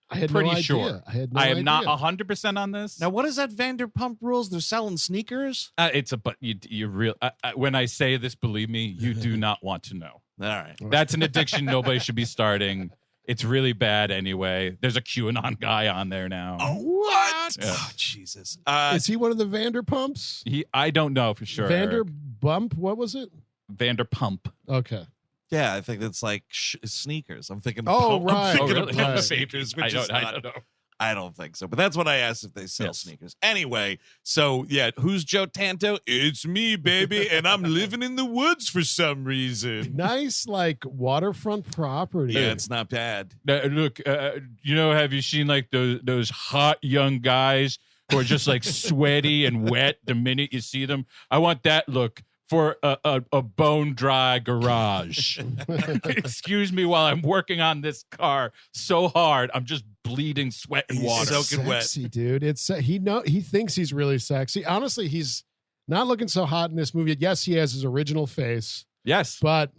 I had pretty no idea. sure. I am not 100% on this. Now, what is that Vanderpump Rules? They're selling sneakers? But you real. When I say this, believe me, you do not want to know. All right. That's an addiction nobody should be starting. It's really bad anyway. There's a QAnon guy on there now. Oh, what? Yeah. Oh, Jesus. Is he one of the Vanderpumps? I don't know for sure. Vanderbump? What was it? Vanderpump. Okay. Yeah, I think it's like sneakers. I'm thinking. Oh, right. I'm thinking really? of pump sneakers, which is not. I don't know. I don't think so, but that's what I asked if they sell sneakers. Anyway, so yeah, who's Joe Tanto? It's me, baby, and I'm living in the woods for some reason. Nice, like waterfront property. Yeah, it's not bad. Look, have you seen like those hot young guys who are just like sweaty and wet the minute you see them? I want that look for a bone dry garage. Excuse me while I'm working on this car so hard. I'm just bleeding sweat and water. Soaking wet. Sexy, dude. He thinks he's really sexy. Honestly, he's not looking so hot in this movie. Yes, he has his original face. Yes. But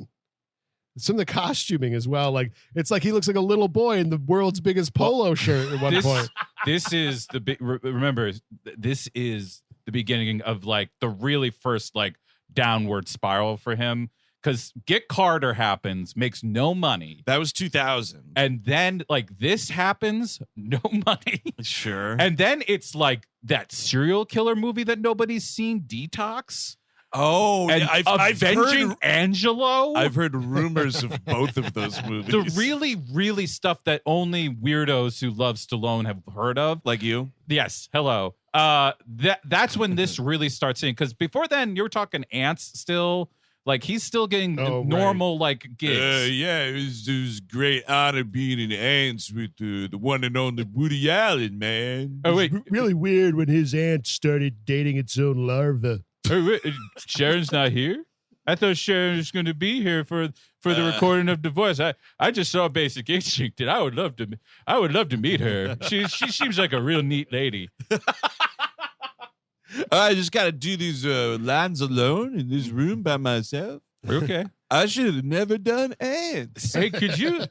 some of the costuming as well. Like it's like he looks like a little boy in the world's biggest polo shirt at one point. This is the big remember, this is the beginning of like the really first like downward spiral for him, because Get Carter happens, makes no money. That was 2000. And then like this happens, no money. Sure. And then it's like that serial killer movie that nobody's seen, Detox. Oh, and yeah, I've heard Angelo. I've heard rumors of both of those movies. The really, really stuff that only weirdos who love Stallone have heard of. Like you? Yes. Hello. That's when this really starts seeing, because before then you were talking Ants still, Like he's still getting normal like gigs. Yeah, it was great honor being in ants with the one and only Woody Allen, man. Oh wait, really weird when his aunt started dating its own larva. Oh, wait, Sharon's not here? I thought Sharon was going to be here for the recording of Divorce. I just saw Basic Instinct, and I would love to meet her. She seems like a real neat lady. I just got to do these lines alone in this room by myself. Okay. I should have never done ants. Hey,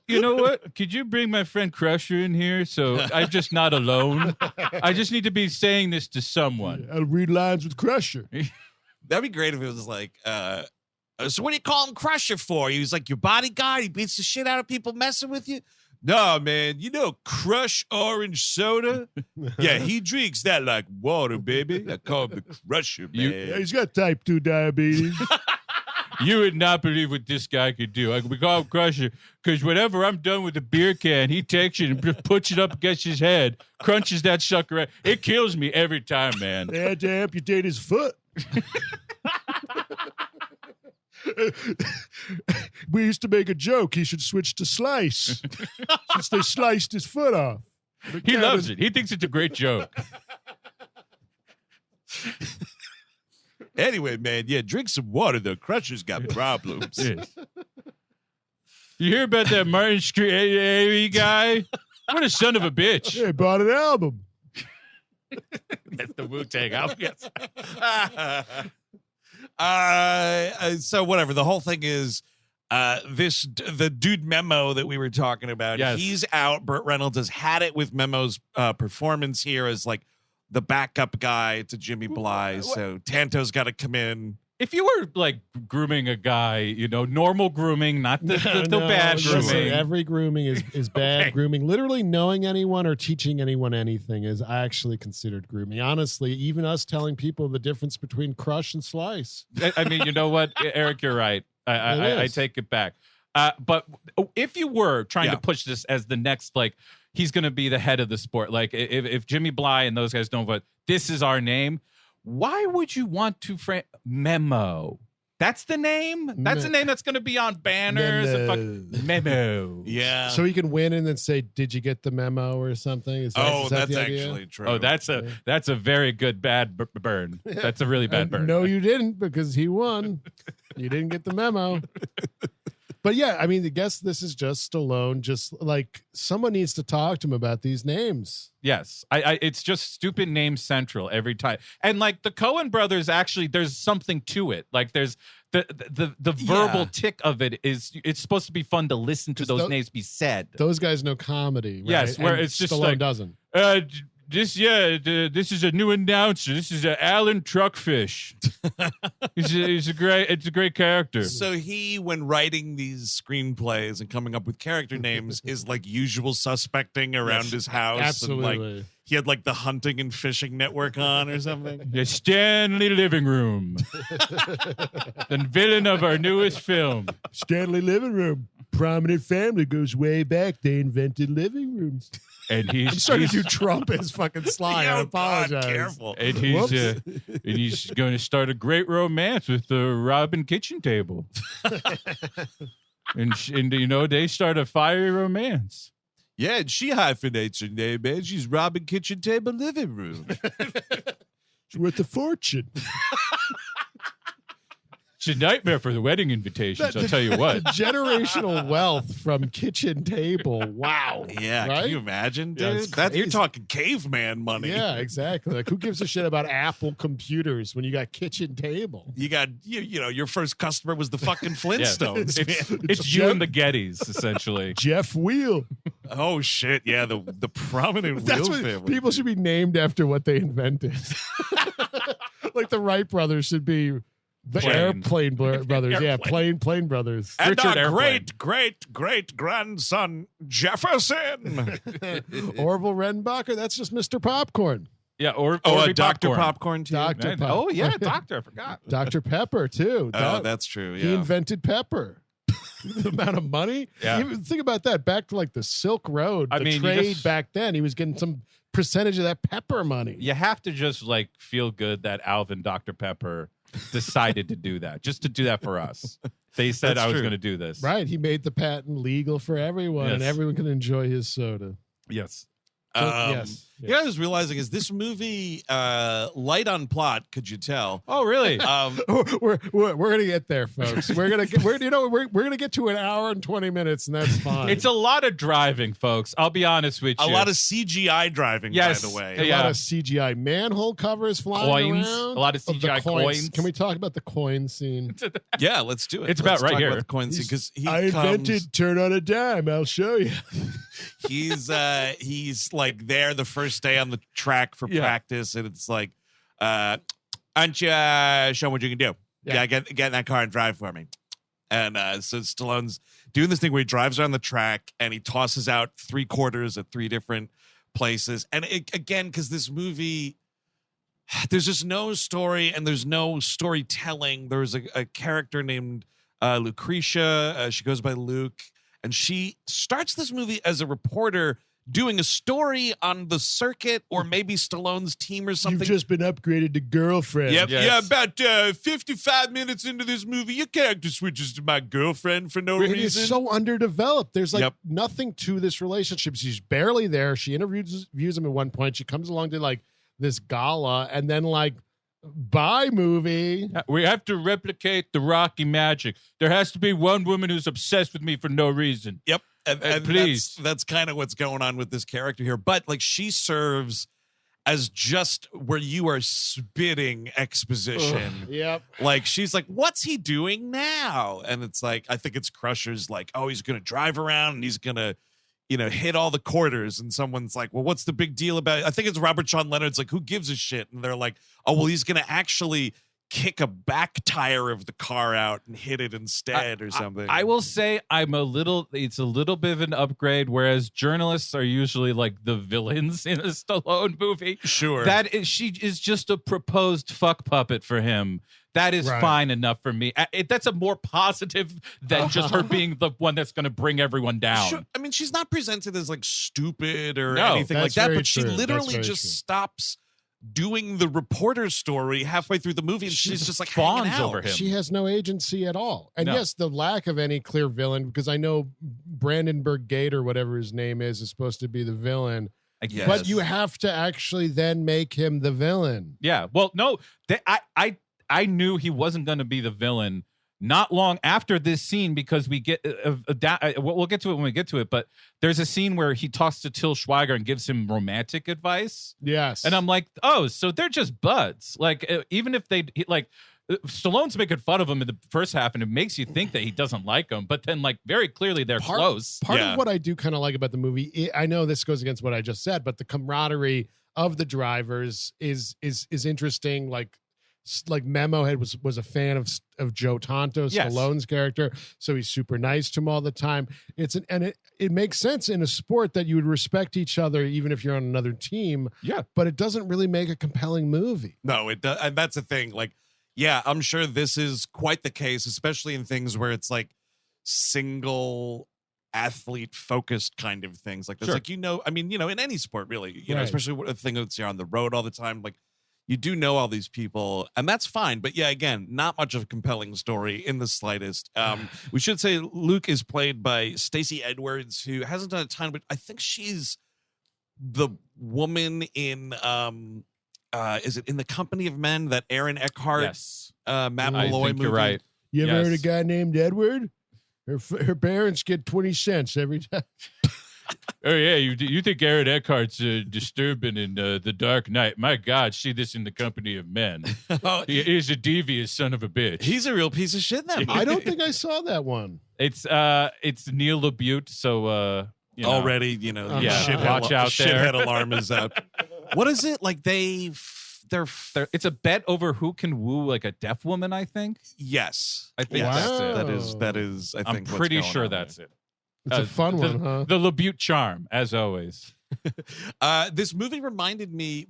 you know what? Could you bring my friend Crusher in here so I'm just not alone? I just need to be saying this to someone. I'll read lines with Crusher. That'd be great if it was like, so what do you call him Crusher for? He was like your bodyguard. He beats the shit out of people messing with you. No, man, you know Crush orange soda? Yeah, he drinks that like water, baby. I call him the Crusher, man. Yeah, he's got type 2 diabetes. You would not believe what this guy could do. We call him Crusher because whenever I'm done with the beer can, he takes it and puts it up against his head, crunches that sucker out. It kills me every time, man. They had to amputate his foot. We used to make a joke. He should switch to Slice since they sliced his foot off. He loves it. He thinks it's a great joke. Anyway, man, yeah, drink some water. The Crusher's got problems. Yes. You hear about that Martin Shkreli guy? What a son of a bitch. Yeah, he bought an album. That's the Wu-Tang album. Yes. So whatever. The whole thing is the dude Memo that we were talking about. Yes. He's out. Burt Reynolds has had it with Memo's performance here as like the backup guy to Jimmy Bly. So Tanto's got to come in. If you were like grooming a guy, you know, normal grooming, not the bad grooming. Listen, every grooming is bad Okay. grooming. Literally knowing anyone or teaching anyone anything is actually considered grooming. Honestly, even us telling people the difference between Crush and Slice. I mean, you know what, Eric, you're right. I take it back. But if you were trying to push this as the next, like, he's going to be the head of the sport. Like, if Jimmy Bly and those guys don't vote, this is our name. Why would you want to frame Memo? That's the name? That's the name that's going to be on banners. Memo. Yeah. So he can win and then say, "Did you get the memo?" or something. Is that that's the idea? actually true. Oh, that's a very good bad burn. That's a really bad burn. No, you didn't, because he won. You didn't get the memo. But yeah, I mean, I guess this is just Stallone. Just like someone needs to talk to him about these names. Yes, it's just stupid name central every time. And like the Coen brothers, actually, there's something to it. Like there's the verbal tick of it is. It's supposed to be fun to listen to those names be said. Those guys know comedy. Right? Yes, where and it's just Stallone like doesn't. This is a new announcer. This is Alan Truckfish. It's a great character. So he, when writing these screenplays and coming up with character names, is like usual suspecting around his house. Absolutely. And like he had like the hunting and fishing network on or something. The Stanley Living Room. The villain of our newest film. Stanley Living Room. Prominent family goes way back. They invented living rooms. And I'm starting to do Trump as fucking Sly. I apologize. God, careful. And he's going to start a great romance with the Robin Kitchen Table. and you know, they start a fiery romance. Yeah, and she hyphenates her name, man. She's Robin Kitchen Table Living Room. She's worth a fortune. It's a nightmare for the wedding invitations, I'll tell you what. Generational wealth from Kitchen Table. Wow. Yeah, right? can you imagine, Yeah, dude? it's You're talking caveman money. Yeah, exactly. Like, who gives a shit about Apple computers when you got Kitchen Table? You got, you know, your first customer was the fucking Flintstones. It's you and the Gettys, essentially. Jeff Wheel. Oh, shit. Yeah, the prominent That's Wheel what family. people should be named after what they invented. Like the Wright brothers should be the Airplane brothers. Yeah, plane brothers. And Richard our Airplane. great grandson Jefferson. Orville Redenbacher. That's just Mr. Popcorn. Yeah, or Dr. Popcorn too. Dr. Popcorn. Oh, yeah, Doctor. I forgot. Dr. Pepper too. Oh, that's true. He Yeah. invented pepper. The amount of money. Yeah. Even think about that. Back to like the Silk Road, I the mean, trade back then. He was getting some percentage of that Pepper money. You have to just like feel good that Alvin Dr. Pepper decided to do that, just to do that for us. They said I was going to do this. Right. He made the patent legal for everyone, and everyone can enjoy his soda. Yes. Yes. Yeah, I was realizing is this movie light on plot? Could you tell? Oh, really? We're gonna get there, folks. We're gonna get to an hour and 20 minutes, and that's fine. It's a lot of driving, folks. I'll be honest with you. A lot of CGI driving, yes, by the way. A lot of CGI manhole covers flying coins, around. A lot of CGI coins. Can we talk about the coin scene? Yeah, let's do it. It's let's about right talk here. About the coin scene, because I invented turn on a dime. I'll show you. He's like there the first day on the track for practice, and it's like, aren't you showing what you can do? Yeah, get in that car and drive for me. And so Stallone's doing this thing where he drives around the track and he tosses out 3 quarters at 3 different places. And again, because this movie, there's just no story and there's no storytelling. There's a character named Lucretia. She goes by Luke. And she starts this movie as a reporter doing a story on the circuit or maybe Stallone's team or something. You've just been upgraded to girlfriend. Yep. Yes. Yeah, about 55 minutes into this movie, your character switches to my girlfriend for no reason. It's so underdeveloped. There's like nothing to this relationship. She's barely there. She interviews him at one point. She comes along to like this gala and then like, bye movie. We have to replicate the Rocky magic. There has to be one woman who's obsessed with me for no reason. Yep. And please. That's kind of what's going on with this character here. But like she serves as just where you are spitting exposition. Yep. Like she's like, what's he doing now? And it's like, I think it's Crusher's like, oh, he's going to drive around and he's going to, hit all the quarters. And someone's like, well, what's the big deal about it? I think it's Robert Sean Leonard's like, who gives a shit? And they're like, oh, well, he's going to actually kick a back tire of the car out and hit it instead or something. I will say it's a little bit of an upgrade, whereas journalists are usually like the villains in a Stallone movie. Sure. She is just a proposed fuck puppet for him. That is fine enough for me. That's a more positive than just her being the one that's going to bring everyone down. Sure. I mean, she's not presented as like stupid or anything like that, but she literally just stops doing the reporter story halfway through the movie, and she's just like fawns over him. She has no agency at all. And yes, the lack of any clear villain, because I know Brandenburg Gate or whatever his name is supposed to be the villain. Yes. But you have to actually then make him the villain. Yeah. Well, no, I knew he wasn't going to be the villain not long after this scene, because we get we'll get to it when we get to it, but there's a scene where he talks to Till Schweiger and gives him romantic advice. Yes. And I'm like, oh, so they're just buds. Like, even if Stallone's making fun of him in the first half, and it makes you think that he doesn't like him, but then like very clearly they're close. Part of what I do kind of like about the movie, I know this goes against what I just said, but the camaraderie of the drivers is interesting. Like Memo Head was a fan of Joe Tonto, Stallone's character, so he's super nice to him all the time. It makes sense in a sport that you would respect each other even if you're on another team. Yeah, but it doesn't really make a compelling movie. No, it does, and that's the thing. Like, yeah, I'm sure this is quite the case, especially in things where it's like single athlete focused kind of things like this. Like, I mean, in any sport really, especially a thing that's on the road all the time, like. You do know all these people, and that's fine. But yeah, again, not much of a compelling story in the slightest. We should say Luke is played by Stacy Edwards, who hasn't done a ton, but I think she's the woman in, is it In the Company of Men, that Aaron Eckhart, Matt Malloy movie? You're right. You ever heard a guy named Edward? Her parents get 20 cents every time. Oh yeah, you think Aaron Eckhart's disturbing in The Dark Knight? My God, see this In the Company of Men. He's a devious son of a bitch. He's a real piece of shit. That movie. I don't think I saw that one. It's Neil LaBute, so already watch out there. Shithead alarm is out. What is it like? They're it's a bet over who can woo like a deaf woman. I think. Yes, I think that's it. That is. I think I'm pretty sure that's it. It's a fun one, huh? The LaBute charm, as always. This movie reminded me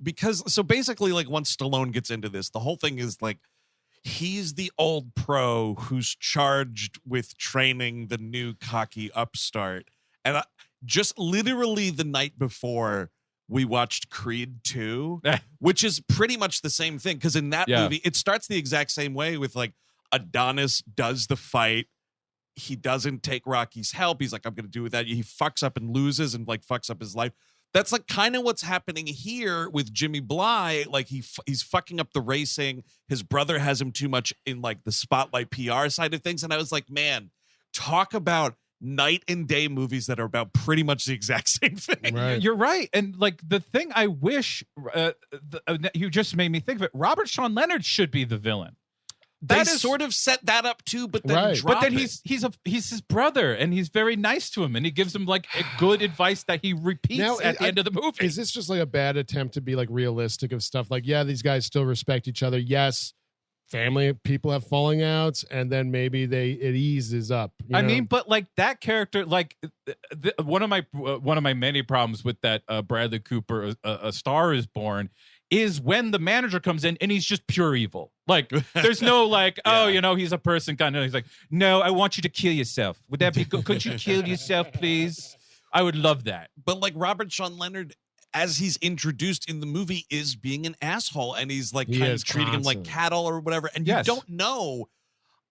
so basically, like, once Stallone gets into this, the whole thing is like he's the old pro who's charged with training the new cocky upstart. And just literally the night before, we watched Creed 2, which is pretty much the same thing. Because in that movie, it starts the exact same way with like Adonis does the fight. He doesn't take Rocky's help. He's like, I'm going to do without you. He fucks up and loses and like fucks up his life. That's like kind of what's happening here with Jimmy Bly. Like he's fucking up the racing. His brother has him too much in like the spotlight PR side of things. And I was like, man, talk about night and day movies that are about pretty much the exact same thing. Right. You're right. And like the thing I wish you just made me think of it. Robert Sean Leonard should be the villain. They sort of set that up too, but then drop he's his brother, and he's very nice to him, and he gives him like a good advice that he repeats at the end of the movie. Is this just like a bad attempt to be like realistic of stuff? Like, yeah, these guys still respect each other. Yes, family people have falling outs, and then maybe it eases up. I mean, but like that character, like one of my many problems with that Bradley Cooper A Star Is Born is when the manager comes in and he's just pure evil. Like there's no like, oh, he's a person kind of. He's like, no, I want you to kill yourself. Would that be good? Could you kill yourself, please? I would love that. But like Robert Sean Leonard, as he's introduced in the movie, is being an asshole, and he's like kind of treating him like cattle or whatever. And you don't know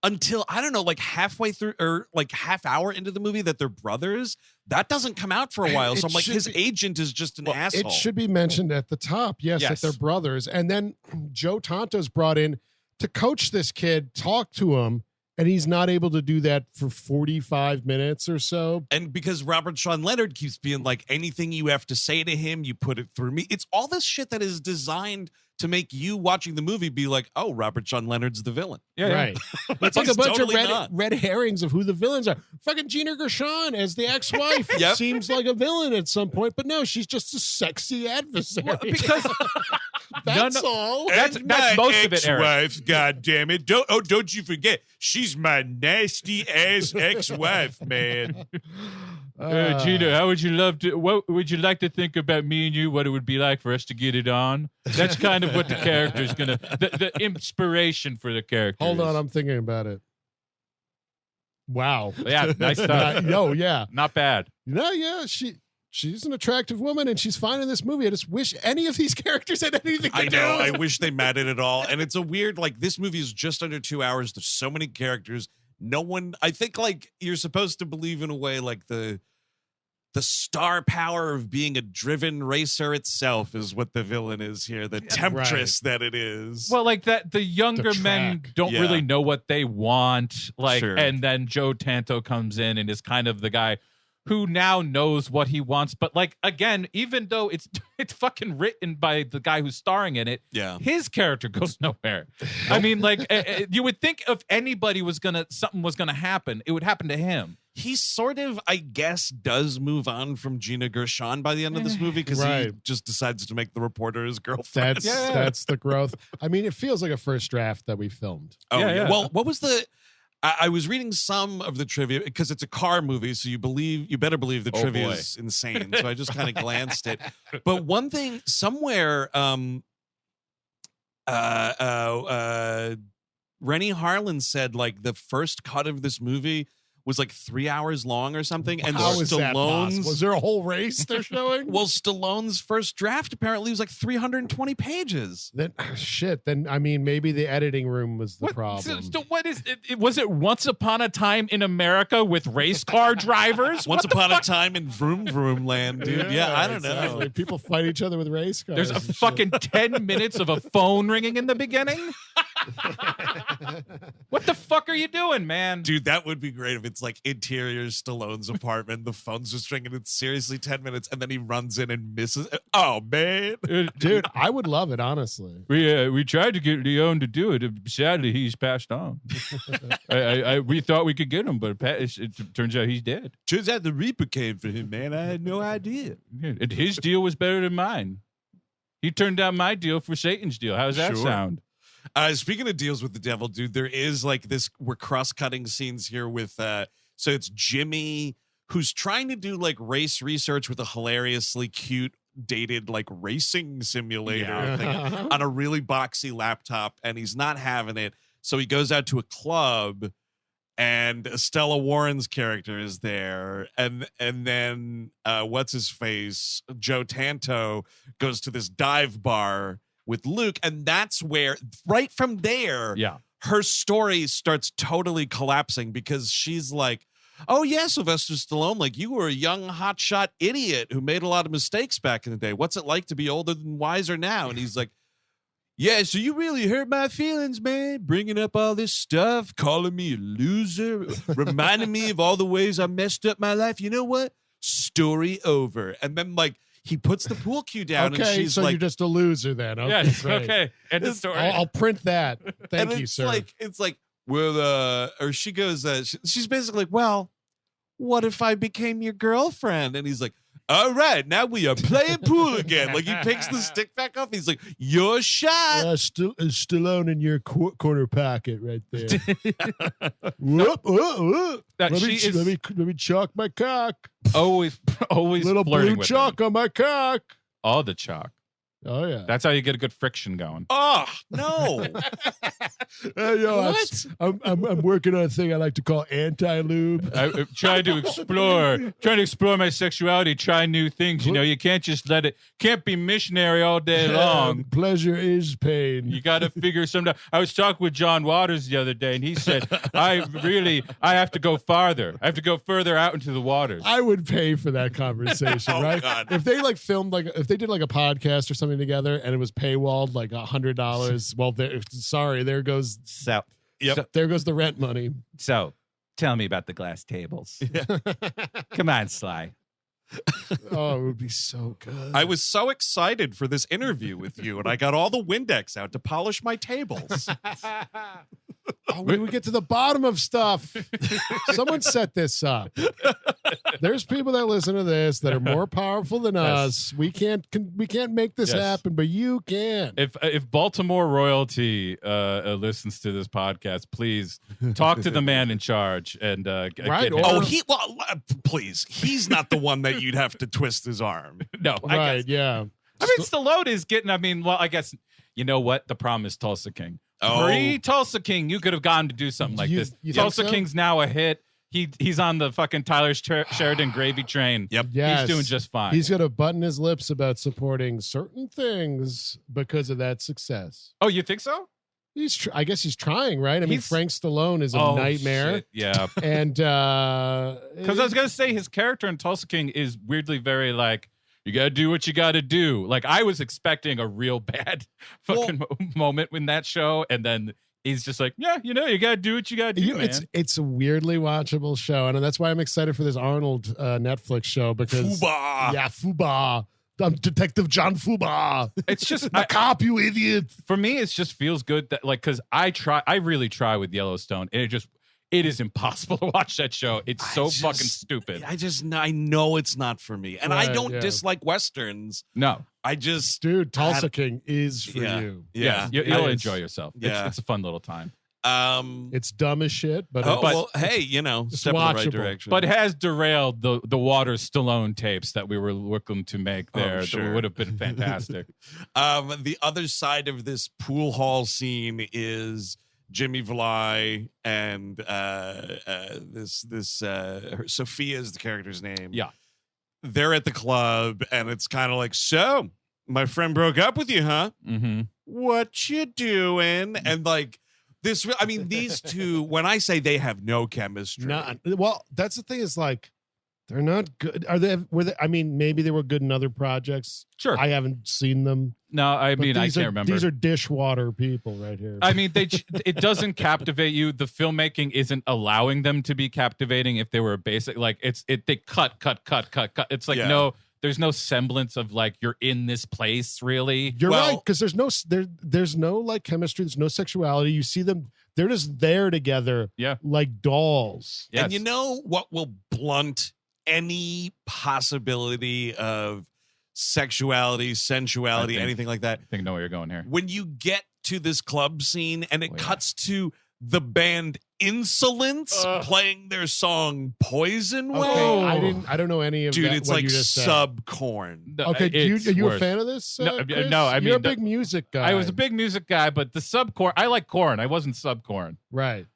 until, I don't know, like halfway through or like half hour into the movie that they're brothers. That doesn't come out for a while. So I'm like, his agent is just an asshole. It should be mentioned at the top, yes, that they're brothers. And then Joe Tonto's brought in to coach this kid, talk to him, and he's not able to do that for 45 minutes or so. And because Robert Sean Leonard keeps being like, anything you have to say to him, you put it through me. It's all this shit that is designed to make you watching the movie be like, oh, Robert Sean Leonard's the villain. Yeah, right. It's like a bunch of red herrings of who the villains are. Fucking Gina Gershon as the ex-wife seems like a villain at some point, but no, she's just a sexy adversary. Well, because that's all. That's most of it, Eric. Ex-wife, God damn it! Don't you forget, she's my nasty ass ex-wife, man. Gina, how would you love to? What would you like to think about me and you? What it would be like for us to get it on? That's kind of what the character's gonna. The inspiration for the character. Hold on, I'm thinking about it. Wow. Yeah, nice stuff. Not bad. No, yeah, she's an attractive woman, and she's fine in this movie. I just wish any of these characters had anything to do. I wish they mattered at all. And it's a weird, like, this movie is just under 2 hours. There's so many characters. No one, I think, like, you're supposed to believe in a way, like, the star power of being a driven racer itself is what the villain is here. The temptress that it is. Well, like that, the younger men don't really know what they want. Like, and then Joe Tanto comes in and is kind of the guy who now knows what he wants. But like, again, even though it's fucking written by the guy who's starring in it, his character goes nowhere. I mean, like, you would think if anybody something was gonna happen, it would happen to him. He sort of, I guess, does move on from Gina Gershon by the end of this movie because he just decides to make the reporter his girlfriend. That's the growth. I mean, it feels like a first draft that we filmed. Oh, yeah. Well, what was the... I was reading some of the trivia because it's a car movie, so you better believe the trivia is insane. So I just kind of glanced it. But one thing, somewhere, Renny Harlin said like the first cut of this movie was like 3 hours long or something. And how is that possible? Was there a whole race they're showing? Well, Stallone's first draft apparently was like 320 pages. Then I mean, maybe the editing room was the problem. So what is it? Was it Once Upon a Time in America with race car drivers? Once upon a time in Vroom Vroom land, dude. Yeah, I don't know. People fight each other with race cars. There's a fucking 10 minutes of a phone ringing in the beginning. What the fuck are you doing, man? Dude, that would be great if it's like interior Stallone's apartment. The phone's just ringing. It's seriously 10 minutes, and then he runs in and misses. Oh man, dude, I would love it. Honestly, we tried to get Leon to do it. Sadly, he's passed on. We thought we could get him, but it turns out he's dead. Turns out the Reaper came for him, man. I had no idea. And his deal was better than mine. He turned down my deal for Satan's deal. How's that sound? Speaking of deals with the devil, dude, there is like this, we're cross-cutting scenes here with, so it's Jimmy who's trying to do like race research with a hilariously cute dated like racing simulator thing on a really boxy laptop, and he's not having it. So he goes out to a club and Estella Warren's character is there, and then what's his face, Joe Tanto, goes to this dive bar with Luke, and that's where, right from there, her story starts totally collapsing, because she's like, oh yeah, Sylvester Stallone, like, you were a young hotshot idiot who made a lot of mistakes back in the day. What's it like to be older than wiser now? And he's like, yeah, so you really hurt my feelings, man, bringing up all this stuff, calling me a loser, reminding me of all the ways I messed up my life. You know what? Story over. And then, like, he puts the pool cue down, and she's so like, you're just a loser then. Okay, yeah, great. okay. End of story. I'll print that. Thank you, sir. It's like, well, or she goes, she's basically like, well, what if I became your girlfriend? And he's like, all right, now we are playing pool again. Like, he picks the stick back off. He's like, your shot. Stallone in your corner pocket right there. Whoop, whoop, whoop. Let me chalk my cock. Always little flirting blue with chalk on my cock. All the chalk. Oh yeah, that's how you get a good friction going. Oh no! What? I'm working on a thing I like to call anti-lube. I'm trying to explore my sexuality, try new things. You know, you can't just can't be missionary all day long. Pleasure is pain. You got to figure something out. I was talking with John Waters the other day, and he said, I have to go farther. I have to go further out into the waters. I would pay for that conversation, right? God. If they filmed, if they did a podcast or something together and it was paywalled like $100, well, there goes there goes the rent money. So tell me about the glass tables. Come on, Sly. Oh, it would be so good. I was so excited for this interview with you, and I got all the Windex out to polish my tables. We get to the bottom of stuff. Someone set this up. There's people that listen to this that are more powerful than us. We can't make this happen, but you can. If Baltimore royalty listens to this podcast, please talk to the man in charge and right. Please, he's not the one that you'd have to twist his arm. No, right? Yeah. I mean, Stallone is getting. I mean, well, I guess you know what the problem is. Tulsa King. Pre-Tulsa King, you could have gone to do something like this. Tulsa King's now a hit. He's on the fucking Tyler Sheridan gravy train. Yep. Yes. He's doing just fine. He's going to button his lips about supporting certain things because of that success. Oh, you think so? I guess he's trying, right? I mean, Frank Stallone is a nightmare. Shit. Yeah. And because I was going to say his character in Tulsa King is weirdly very like, you got to do what you got to do. Like, I was expecting a real bad fucking moment in that show. And then he's just like, yeah, you got to do what you got to do, man. It's a weirdly watchable show. And that's why I'm excited for this Arnold Netflix show because... Fuba! Yeah, Fuba. I'm Detective John Fuba. It's just... a cop, you idiot. For me, it just feels good that, like, because I really try with Yellowstone. And it is impossible to watch that show. It's fucking stupid. I know it's not for me. And I don't dislike Westerns. No. Dude, Tulsa King is for you. Yeah. You'll enjoy yourself. Yeah. It's a fun little time. It's dumb as shit, but hey, step in the right direction. But it has derailed the Waters Stallone tapes that we were looking to make there. Sure. That would have been fantastic. The other side of this pool hall scene is Jimmy Vlay and Sophia is the character's name. Yeah. They're at the club, and it's kind of like, so my friend broke up with you, huh? Mm-hmm. What you doing? And like this, I mean, these two, when I say they have no chemistry. Well, that's the thing is like, they're not good. Were they? I mean, maybe they were good in other projects. Sure. I haven't seen them. No, I can't remember. These are dishwater people right here. I mean, it doesn't captivate you. The filmmaking isn't allowing them to be captivating if they were basic. Like they cut. It's like there's no semblance of like you're in this place really. You're right, because there's no like chemistry. There's no sexuality. You see them. They're just there together. Yeah. Like dolls. Yes. And you know what will blunt any possibility of sexuality, sensuality, anything like that? I think I know where you're going here. When you get to this club scene and it cuts to the band Insolence playing their song Poison Way. Okay, I don't know any of Dude, that. it's what like you just said. Sub-Corn. Okay, are you a fan of this? No, Chris? no, I mean, you're a big music guy. I was a big music guy, but the Sub-Corn, I like Corn. I wasn't Sub-Corn. Right.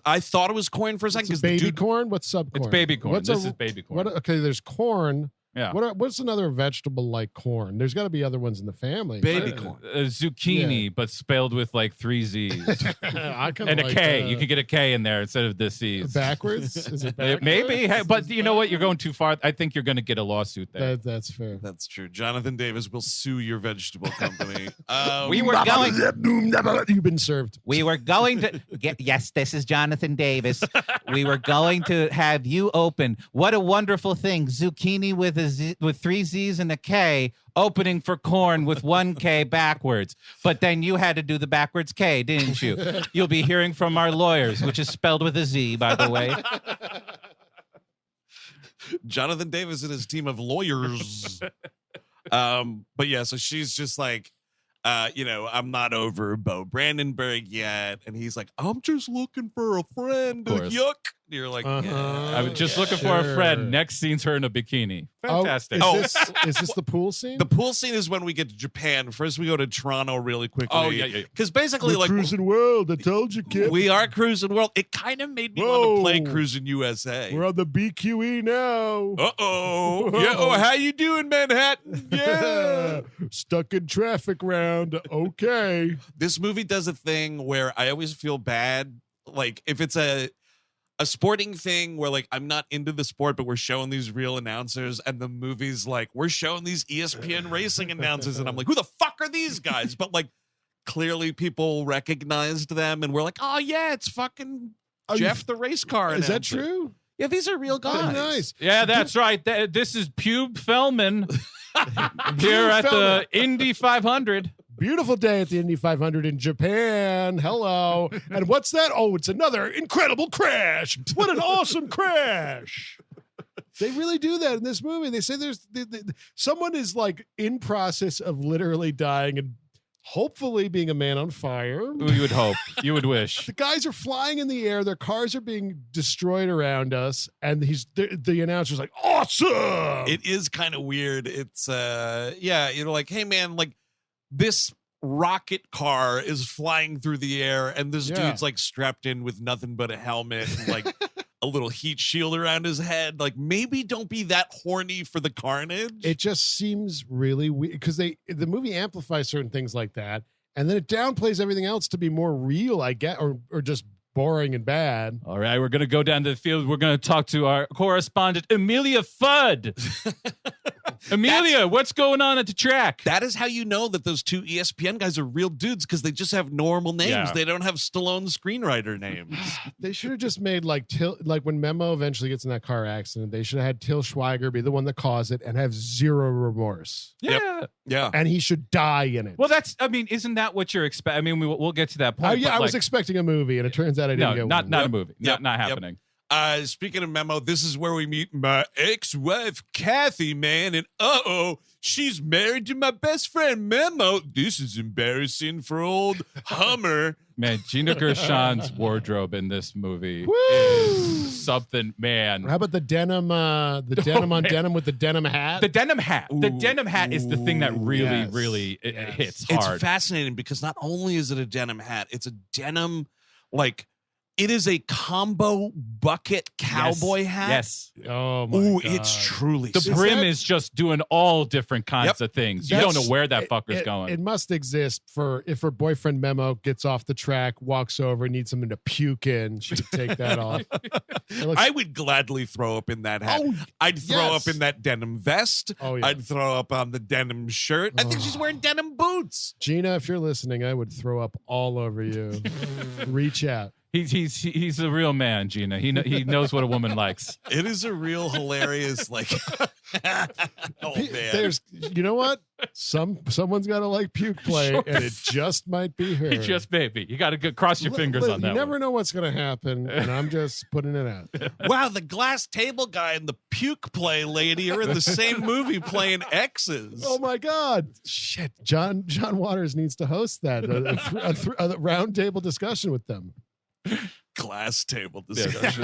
I thought it was Corn for a second. It's baby corn? What's Sub-Corn? It's baby corn. This is baby corn. Okay, there's corn. Yeah. What's another vegetable like corn? There's got to be other ones in the family. Baby corn. Zucchini, but spelled with like 3 Z's. And a K. You can get a K in there instead of the C's. Backwards? Is it backwards? Maybe. But you know what? You're going too far. I think you're going to get a lawsuit there. That's fair. That's true. Jonathan Davis will sue your vegetable company. We were going. You've been served. We were going to get. Yes, this is Jonathan Davis. We were going to have you open. What a wonderful thing! Zucchini with 3 Z's and a K, opening for corn with 1 K backwards. But then you had to do the backwards K, didn't you? You'll be hearing from our lawyers, which is spelled with a Z, by the way. Jonathan Davis and his team of lawyers. But yeah, so she's just like, I'm not over Bo Brandenburg yet. And he's like, I'm just looking for a friend. Yuck. And you're like, I was just looking for a friend. Next scene's her in a bikini. Fantastic. Is this the pool scene? The pool scene is when we get to Japan. First, we go to Toronto really quickly. Oh, yeah. Because basically, We're cruising world. I told you, kid. We are cruising world. It kind of made me want to play Cruising USA. We're on the BQE now. Uh-oh. Yeah. Oh, how you doing, Manhattan? Yeah. Stuck in traffic round. Okay. This movie does a thing where I always feel bad. Like, if it's a sporting thing where, like, I'm not into the sport, but we're showing these real announcers, and the movie's like, we're showing these ESPN racing announcers, and I'm like, who the fuck are these guys? But, like, clearly people recognized them, and we're like, oh, yeah, it's fucking Jeff the race car announcer. Is that true? Yeah, these are real guys. Oh, nice. Yeah, that's right. This is Pube Fellman here at the Indy 500. Beautiful day at the Indy 500 in Japan. Hello. And what's that? Oh, it's another incredible crash. What an awesome crash. They really do that in this movie. They say someone is like in process of literally dying and hopefully being a man on fire. You would hope. You would wish. The guys are flying in the air. Their cars are being destroyed around us. And the announcer's like, awesome. It is kind of weird. It's, like, hey, man, like, this rocket car is flying through the air, and this dude's like strapped in with nothing but a helmet and like a little heat shield around his head. Like, maybe don't be that horny for the carnage. It just seems really weird because the movie amplifies certain things like that, and then it downplays everything else to be more real, I get, or just boring and bad. All right, we're going to go down to the field. We're going to talk to our correspondent, Amelia Fudd. Amelia, what's going on at the track? That is how you know that those 2 ESPN guys are real dudes, because they just have normal names. Yeah. They don't have Stallone screenwriter names. They should have just made like when Memo eventually gets in that car accident, they should have had Till Schweiger be the one that caused it and have zero remorse. Yeah. Yeah. And he should die in it. Well, isn't that what you're expecting? I mean, we'll get to that point. I was expecting a movie, and it turns out I didn't get one. Not a movie. Not happening. Speaking of Memo, this is where we meet my ex-wife, Kathy, man. And she's married to my best friend, Memo. This is embarrassing for old Hummer. Man, Gina Gershon's wardrobe in this movie is something, man. How about the denim, denim with the denim hat? The denim hat. Ooh. The denim hat is the thing that really hits hard. It's fascinating because not only is it a denim hat, it's a denim, like, it is a combo bucket cowboy hat. Yes. Oh my God. It's truly. The brim is just doing all different kinds of things. You don't know where that fucker's going. It must exist if her boyfriend Memo gets off the track, walks over, needs something to puke in. She could take that off. I would gladly throw up in that hat. I'd throw up in that denim vest. Oh, yeah. I'd throw up on the denim shirt. I think she's wearing denim boots. Gina, if you're listening, I would throw up all over you. Reach out. He's a real man, Gina. He knows what a woman likes. It is a real hilarious, like, oh man. There's, you know what? Someone's got to like puke play, Sure. and it just might be her. Just maybe. You got to cross your fingers on that. You never know what's going to happen, and I'm just putting it out. Wow, the glass table guy and the puke play lady are in the same movie playing exes. Oh my God! Shit, John Waters needs to host that a round table discussion with them. Glass table discussion.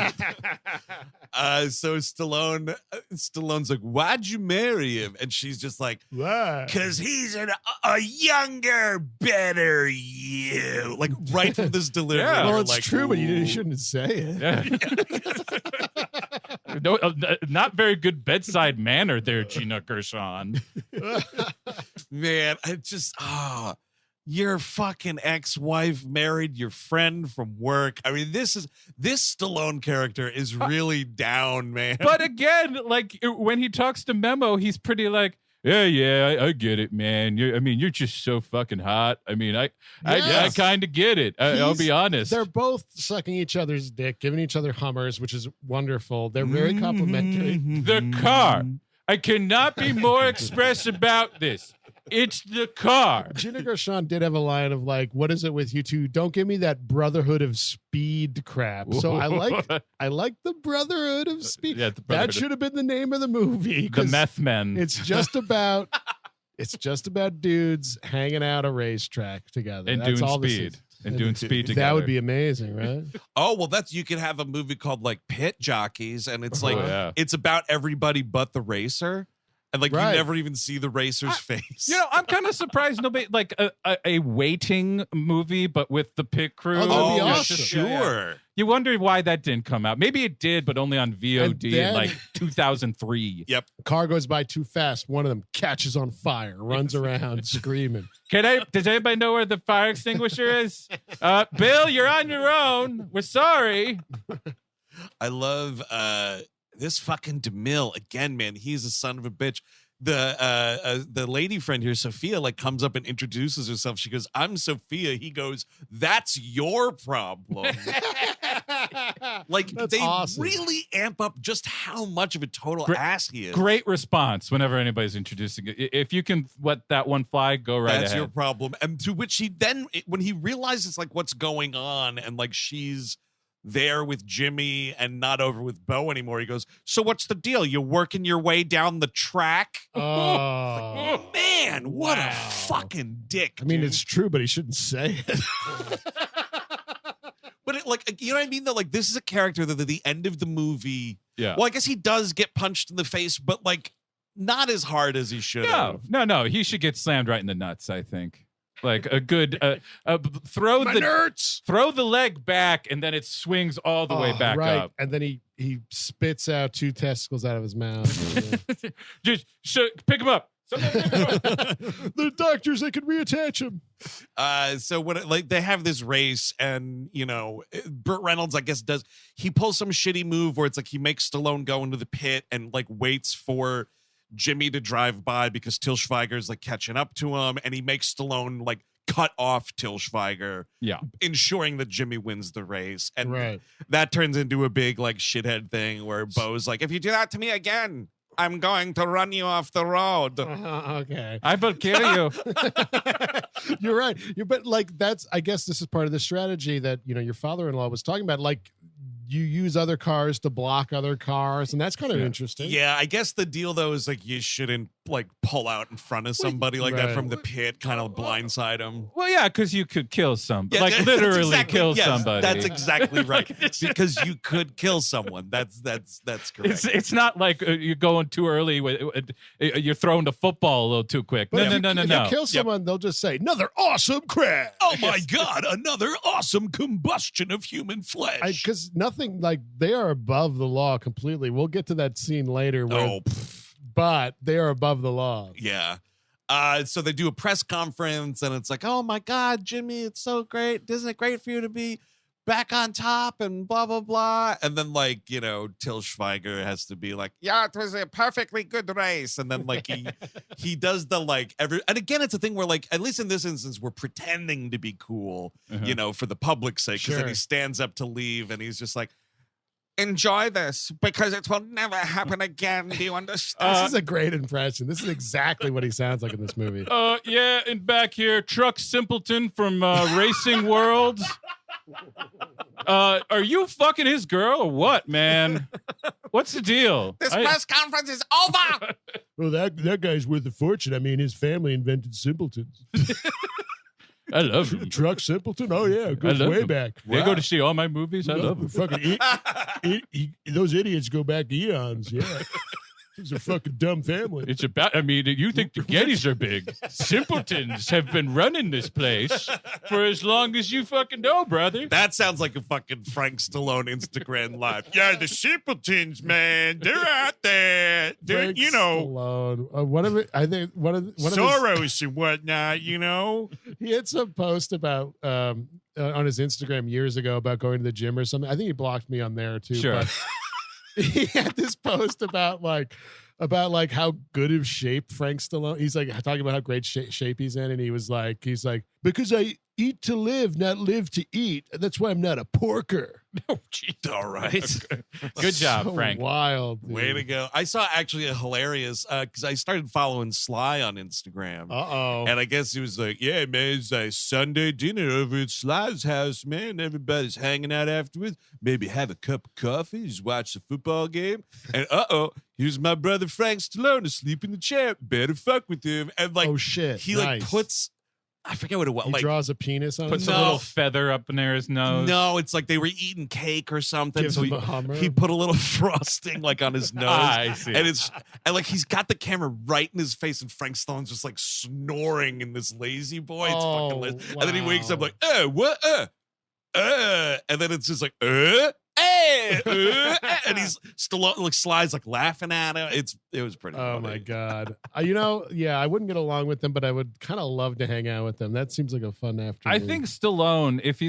So Stallone's like, why'd you marry him? And she's just like, why? Because he's a younger, better you. Like right from this delivery. Yeah. Well, it's like, true, but you shouldn't say it. Yeah. No, not very good bedside manner there, Gina Gershon. Man, I just your fucking ex-wife married your friend from work. I mean, this Stallone character is really down, man. But again, like when he talks to Memo, he's pretty like, yeah, I get it, man. You're just so fucking hot. I mean, I kind of get it. I'll be honest. They're both sucking each other's dick, giving each other hummers, which is wonderful. They're very complimentary. The car. I cannot be more express about this. It's the car. Gina Gershon did have a line of like, what is it with you two? Don't give me that Brotherhood of Speed crap. So I like the Brotherhood of Speed. Yeah, that should have been the name of the movie. The Meth Men. It's just about dudes hanging out a racetrack together. And That's doing all speed. And doing speed together. That would be amazing, right? Oh, well, you could have a movie called like Pit Jockeys, and it's like it's about everybody but the racer. And like you never even see the racer's face. You know, I'm kind of surprised nobody like a waiting movie, but with the pit crew. Oh, that'd be awesome. Sure. Yeah. You wonder why that didn't come out. Maybe it did, but only on VOD in like 2003. Yep. Car goes by too fast. One of them catches on fire, runs around screaming. Does anybody know where the fire extinguisher is? Bill, you're on your own. We're sorry. I love this fucking DeMille again, man. He's a son of a bitch. The lady friend here, Sophia, like comes up and introduces herself. She goes, "I'm Sophia." He goes, "That's your problem." Like That's they awesome. really amp up just how much of a total ass he is. Great response whenever anybody's introducing it. If you can let that one fly, go right ahead. That's your problem. And to which he then, when he realizes like what's going on and like she's there with Jimmy and not over with Bo anymore, he goes, "So what's the deal? You're working your way down the track?" Oh, man, what a fucking dick. I mean, dude. it's true, but he shouldn't say it. But it, like, you know what I mean? Though, like, this is a character that at the end of the movie, yeah. Well, I guess he does get punched in the face, but like, not as hard as he should have. No. He should get slammed right in the nuts, I think. Like a good throw the leg back, and then it swings all the way back up. And then he spits out 2 testicles out of his mouth. Just pick him up. The doctors, they can reattach him. So when they have this race, and you know, Burt Reynolds, I guess, he pulls some shitty move where it's like he makes Stallone go into the pit and like waits for Jimmy to drive by because Til Schweiger's like catching up to him, and he makes Stallone like cut off Til Schweiger, ensuring that Jimmy wins the race. And that turns into a big like shithead thing where Bo's like, "If you do that to me again, I'm going to run you off the road." Okay. I will kill you. You're right. But like, I guess this is part of the strategy that, you know, your father-in-law was talking about. Like, you use other cars to block other cars, and that's kind of interesting. Yeah, I guess the deal though is like you shouldn't like pull out in front of somebody like that from the pit, kind of blindside them. Well, yeah, because you could kill somebody, like literally kill somebody. That's exactly right. Because you could kill someone. That's correct. It's not like you're going too early. You're throwing the football a little too quick. But No. If you kill someone, they'll just say, "Another awesome crash." Oh my God, another awesome combustion of human flesh. Because nothing, like, they are above the law completely. We'll get to that scene later. But they are above the law. Yeah. So they do a press conference, and it's like, "Oh my God, Jimmy, it's so great. Isn't it great for you to be back on top?" And blah, blah, blah. And then, like, you know, Til Schweiger has to be like, "Yeah, it was a perfectly good race." And then, like, he does the, like, and again, it's a thing where, like, at least in this instance, we're pretending to be cool, you know, for the public's sake. Because then he stands up to leave, and he's just like, "Enjoy this because it will never happen again. Do you understand?" This is a great impression. This is exactly what he sounds like in this movie. Yeah, and back here, Truck Simpleton from Racing World. Are you fucking his girl or what, man? What's the deal? This press conference is over. Well, that guy's worth a fortune. I mean, his family invented simpletons. I love you. Truck Simpleton? Oh, yeah. It goes way back. They go to see all my movies. I love them. Fucking those idiots go back eons. Yeah. It's a fucking dumb family. It's about, I mean, you think the Gettys are big. Simpletons have been running this place for as long as you fucking know, brother. That sounds like a fucking Frank Stallone Instagram live. Yeah, the Simpletons, man. They're out there. They're, Frank you know. Stallone. One of it, I think, one of Soros and whatnot, you know. He had some post about, on his Instagram years ago about going to the gym or something. I think he blocked me on there too. Sure. But he had this post about how good of shape Frank Stallone. He's like talking about how great shape he's in, and he's like, because I eat to live, not live to eat. And that's why I'm not a porker. Oh, geez. All right. Good job, So Frank. Wild. Dude. Way to go. I saw actually a hilarious, because I started following Sly on Instagram. Uh-oh. And I guess he was like, yeah, man, it's a Sunday dinner over at Sly's house, man. Everybody's hanging out afterwards. Maybe have a cup of coffee, just watch the football game. And here's my brother Frank Stallone asleep in the chair. Better fuck with him. And like, oh, shit. He nice. like puts, I forget what it was. He like draws a penis on Puts him. a little feather up near his nose. No, it's like they were eating cake or something. Gives So him a Hummer. he put a little frosting like on his nose. I see. And like he's got the camera right in his face, and Frank Stallone's just like snoring in this lazy boy. It's fucking lit. And then he wakes up like, what? And then it's just like, and he's still like Sly's like laughing at him. It was pretty funny. My God. I wouldn't get along with them, but I would kind of love to hang out with them. That seems like a fun afternoon. I think Stallone, if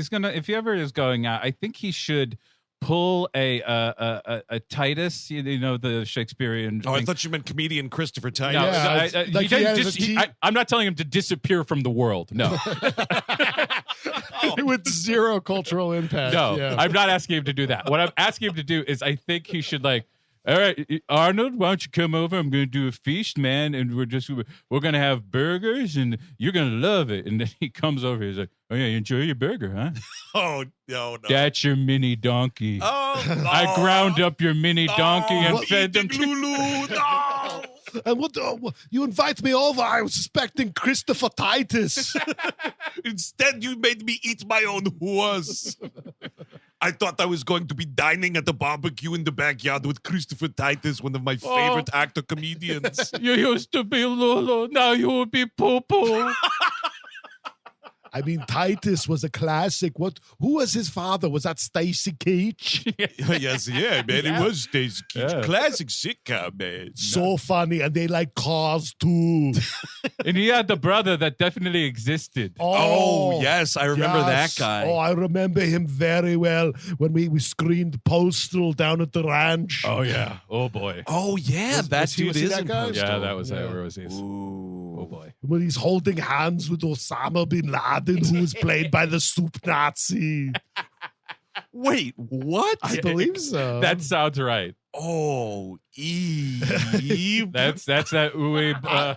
he ever is going out, I think he should pull a Titus, you know, the Shakespearean. Oh, I thought you meant comedian Christopher Titus. No, Yeah, I'm not telling him to disappear from the world. No. With zero cultural impact. No, yeah. I'm not asking him to do that. What I'm asking him to do is I think he should like, all right, Arnold, why don't you come over? I'm going to do a feast, man, and we're going to have burgers, and you're going to love it. And then he comes over. He's like, oh, yeah, you enjoy your burger, huh? Oh, no. That's your mini donkey. Oh, no. I ground up your mini donkey and fed them to Lulu. No. And what you invite me over? I was expecting Christopher Titus. Instead, you made me eat my own horse. I thought I was going to be dining at the barbecue in the backyard with Christopher Titus, one of my favorite actor comedians. You used to be Lulu, now you will be Poo-Poo. I mean, Titus was a classic. Who was his father? Was that Stacy Keach? Yes, yeah, man. It was Stacy Keach. Yeah. Classic sitcom, man. So funny. And they like cars too. And he had the brother that definitely existed. Oh, yes. I remember yes. that guy. Oh, I remember him very well when we screened Postal down at the ranch. Oh, yeah. Oh, boy. Oh, yeah. That dude is that in guy? Postal. Yeah, that was Yeah. where was he? Ooh. Oh, boy. When he's holding hands with Osama bin Laden, who was played by the soup Nazi. Wait, what? I believe so. That sounds right. Oh, Eve. That's that Uwe.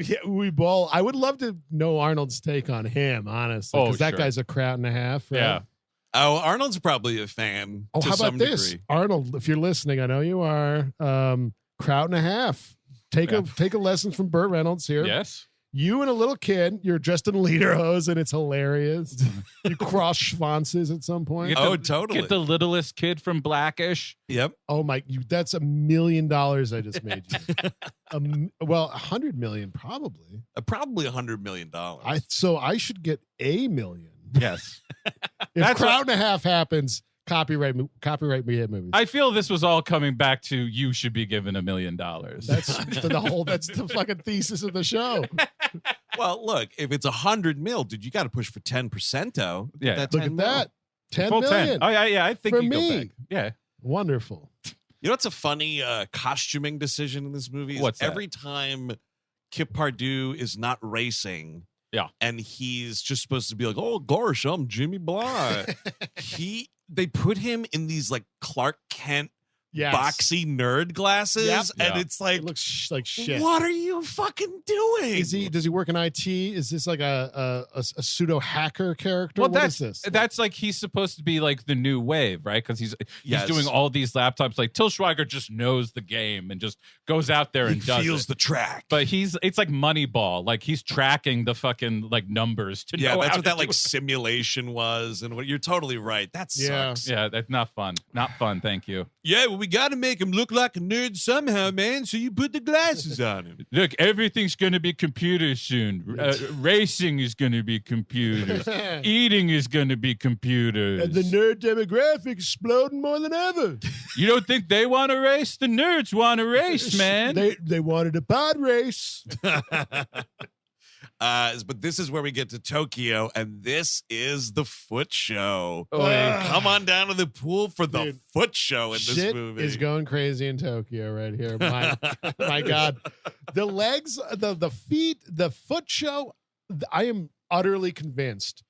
Yeah, Uwe Boll. I would love to know Arnold's take on him, honestly. Oh, Because that sure. guy's a crowd and a half. Right? Yeah. Oh, Arnold's probably a fan. Oh, to how some about this? degree. Arnold, if you're listening, I know you are. Crowd and a half. Take a lesson from Burt Reynolds here. Yes. You and a little kid, you're dressed in lederhose and it's hilarious. You cross schwanzes at some point. Oh, totally. Get the littlest kid from Blackish. Yep. Oh my, that's $1 million I just made you. Well, 100 million probably. Probably $100 million. So I should get $1 million. Yes. If crowd and a half happens, copyright me hit movies. I feel this was all coming back to you should be given $1 million. That's that's the fucking thesis of the show. Well, look, if it's 100 mil, dude, you got to push for 10%, though. Yeah. Look at that. 10 Full million. 10. Oh, yeah. I think For you go me. back. Yeah. Wonderful. You know what's a funny costuming decision in this movie? Is What's that? every time Kip Pardue is not racing, Yeah. and he's just supposed to be like, oh gosh, I'm Jimmy Bly. They put him in these like Clark Kent boxy nerd glasses, and it's like it looks like shit. What are you fucking doing? Does he work in IT? Is this like a pseudo hacker character? Well, what is this? That's like he's supposed to be like the new wave, right? Because he's doing all these laptops. Like Till Schweiger just knows the game and just goes out there and does feels the track. But it's like Moneyball. Like he's tracking the fucking like numbers to know. That's what that like simulation was, and what you're totally right. That sucks. Yeah, that's not fun. Not fun. Thank you. Yeah, well, we got to make him look like a nerd somehow, man. So you put the glasses on him. Look, everything's going to be computers soon. Racing is going to be computers. Eating is going to be computers. And the nerd demographic exploding more than ever. You don't think they want to race? The nerds want to race, man. They wanted a pod race. But this is where we get to Tokyo, and this is the foot show. Oh, come on down to the pool for the foot show in this movie. Shit is going crazy in Tokyo right here. My God. The legs, the feet, the foot show, I am utterly convinced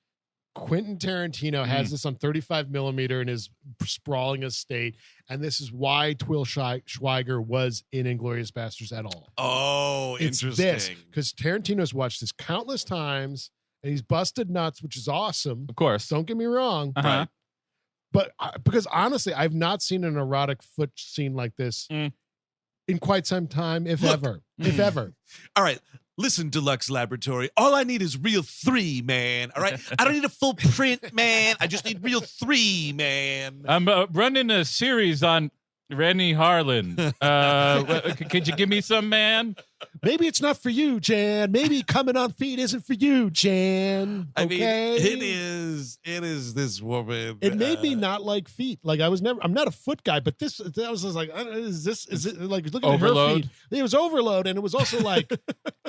Quentin Tarantino has this on 35 millimeter in his sprawling estate, and this is why Till Schweiger was in Inglourious Basterds at all. Oh, it's interesting. Because Tarantino's watched this countless times, and he's busted nuts, which is awesome. Of course. Don't get me wrong. Uh-huh. But because honestly, I've not seen an erotic foot scene like this in quite some time, if ever. All right. Listen, Deluxe Laboratory, all I need is real 3, man. All right? I don't need a full print, man. I just need real 3, man. I'm running a series on Renny Harlin. Could you give me some, man? Maybe it's not for you, Jan. Maybe coming on feet isn't for you, Jan. Okay? I mean, it is this woman. It made me not like feet. Like I'm not a foot guy, but I was just like, is it like looking overload? At her feet? It was overload, and it was also like,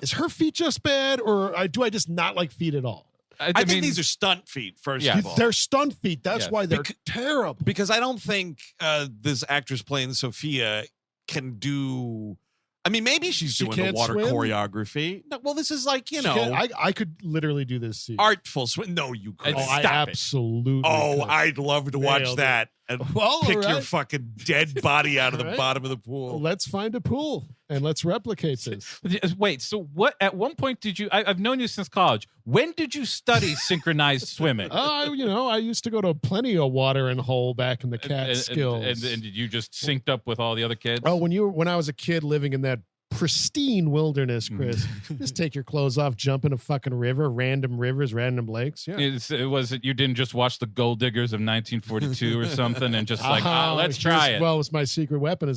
is her feet just bad, or do I just not like feet at all? I think these are stunt feet, first of all. They're stunt feet. That's why they're terrible. Because I don't think this actress playing Sophia can do... I mean, maybe she's doing the water choreography. No, well, this is like, I could literally do this scene. Artful swim. No, you couldn't. I absolutely could. I'd love to watch that and pick your fucking dead body out of the bottom of the pool. Let's find a pool and let's replicate this. Wait, so what? At one point did you? I've known you since college. When did you study synchronized swimming? I used to go to plenty of water and hole back in the Catskills. And did you just synced up with all the other kids? Oh, when I was a kid living in that pristine wilderness, Chris, just take your clothes off, jump in a fucking river, random rivers, random lakes. Yeah, you didn't just watch The Gold Diggers of 1942 or something and just like, let's try it. Well, it was my secret weapon.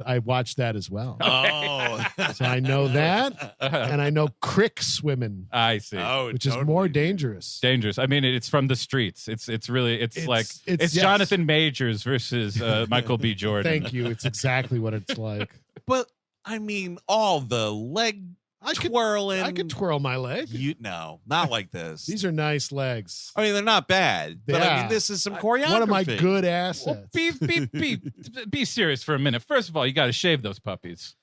I watched that as well. Oh, so I know that, and I know crick swimming. I see. Which is more dangerous. Dangerous. I mean, it's from the streets. It's Jonathan Majors versus Michael B. Jordan. Thank you. It's exactly what it's like. But I mean, all the leg twirling. I could twirl my leg. No, not like this. These are nice legs. I mean, they're not bad. But I mean, this is some choreography. One of my good assets. Well, be serious for a minute. First of all, you got to shave those puppies.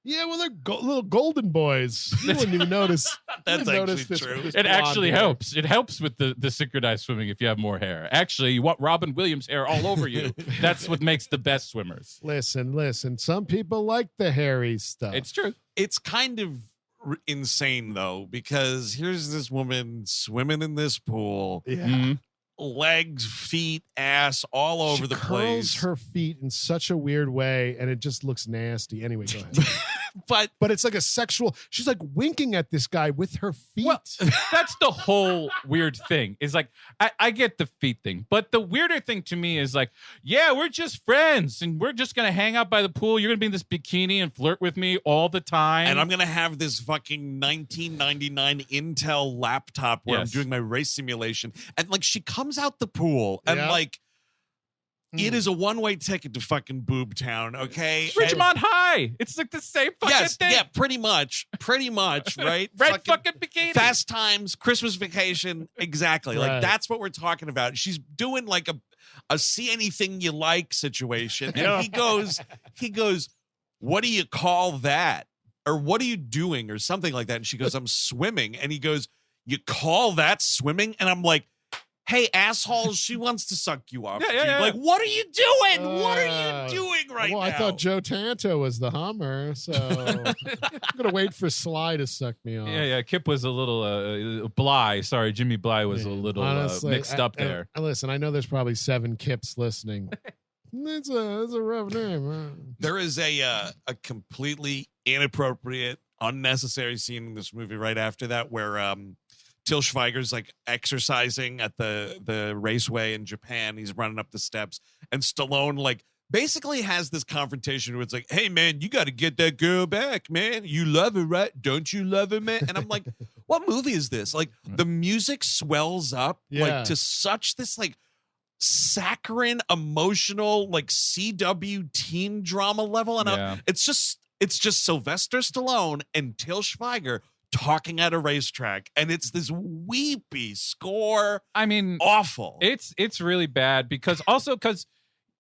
Yeah, well, they're little golden boys. You wouldn't even notice. That's actually true. It actually helps. It helps with the synchronized swimming if you have more hair. Actually, you want Robin Williams hair all over you. That's what makes the best swimmers. Listen. Some people like the hairy stuff. It's true. It's kind of insane, though, because here's this woman swimming in this pool. Yeah. Mm-hmm. Legs, feet, ass, all over the place. She curls her feet in such a weird way, and it just looks nasty. Anyway, go ahead. But it's like a sexual. She's like winking at this guy with her feet. Well, that's the whole weird thing. Is like I get the feet thing, but the weirder thing to me is like, yeah, we're just friends, and we're just gonna hang out by the pool. You're gonna be in this bikini and flirt with me all the time, and I'm gonna have this fucking 1999 Intel laptop where I'm doing my race simulation, and like she comes out the pool and like. It is a one-way ticket to fucking Boob Town, okay? Ridgemont High. It's like the same fucking thing. Yeah, pretty much, right? Red fucking bikini. Fast Times, Christmas Vacation, exactly. Right. Like, that's what we're talking about. She's doing like a see anything you like situation. And he goes, what do you call that? Or what are you doing? Or something like that. And she goes, I'm swimming. And he goes, you call that swimming? And I'm like, hey, asshole, she wants to suck you off. Yeah. Like, what are you doing? What are you doing right now? I thought Joe Tanto was the Hummer, so I'm going to wait for Sly to suck me off. Yeah. Kip was a little Bly. Sorry, Jimmy Bly was a little mixed up there. Listen, I know there's probably 7 Kips listening. It's a rough name. Huh? There is a completely inappropriate, unnecessary scene in this movie right after that where Till Schweiger's like exercising at the raceway in Japan. He's running up the steps, and Stallone like basically has this confrontation where it's like, hey man, you got to get that girl back, man. You love her, right? Don't you love her, man? And I'm like, what movie is this? Like the music swells up like to such this like saccharine, emotional, like CW teen drama level, and it's just Sylvester Stallone and Till Schweiger talking at a racetrack, and it's this weepy score. I mean, awful. It's really bad because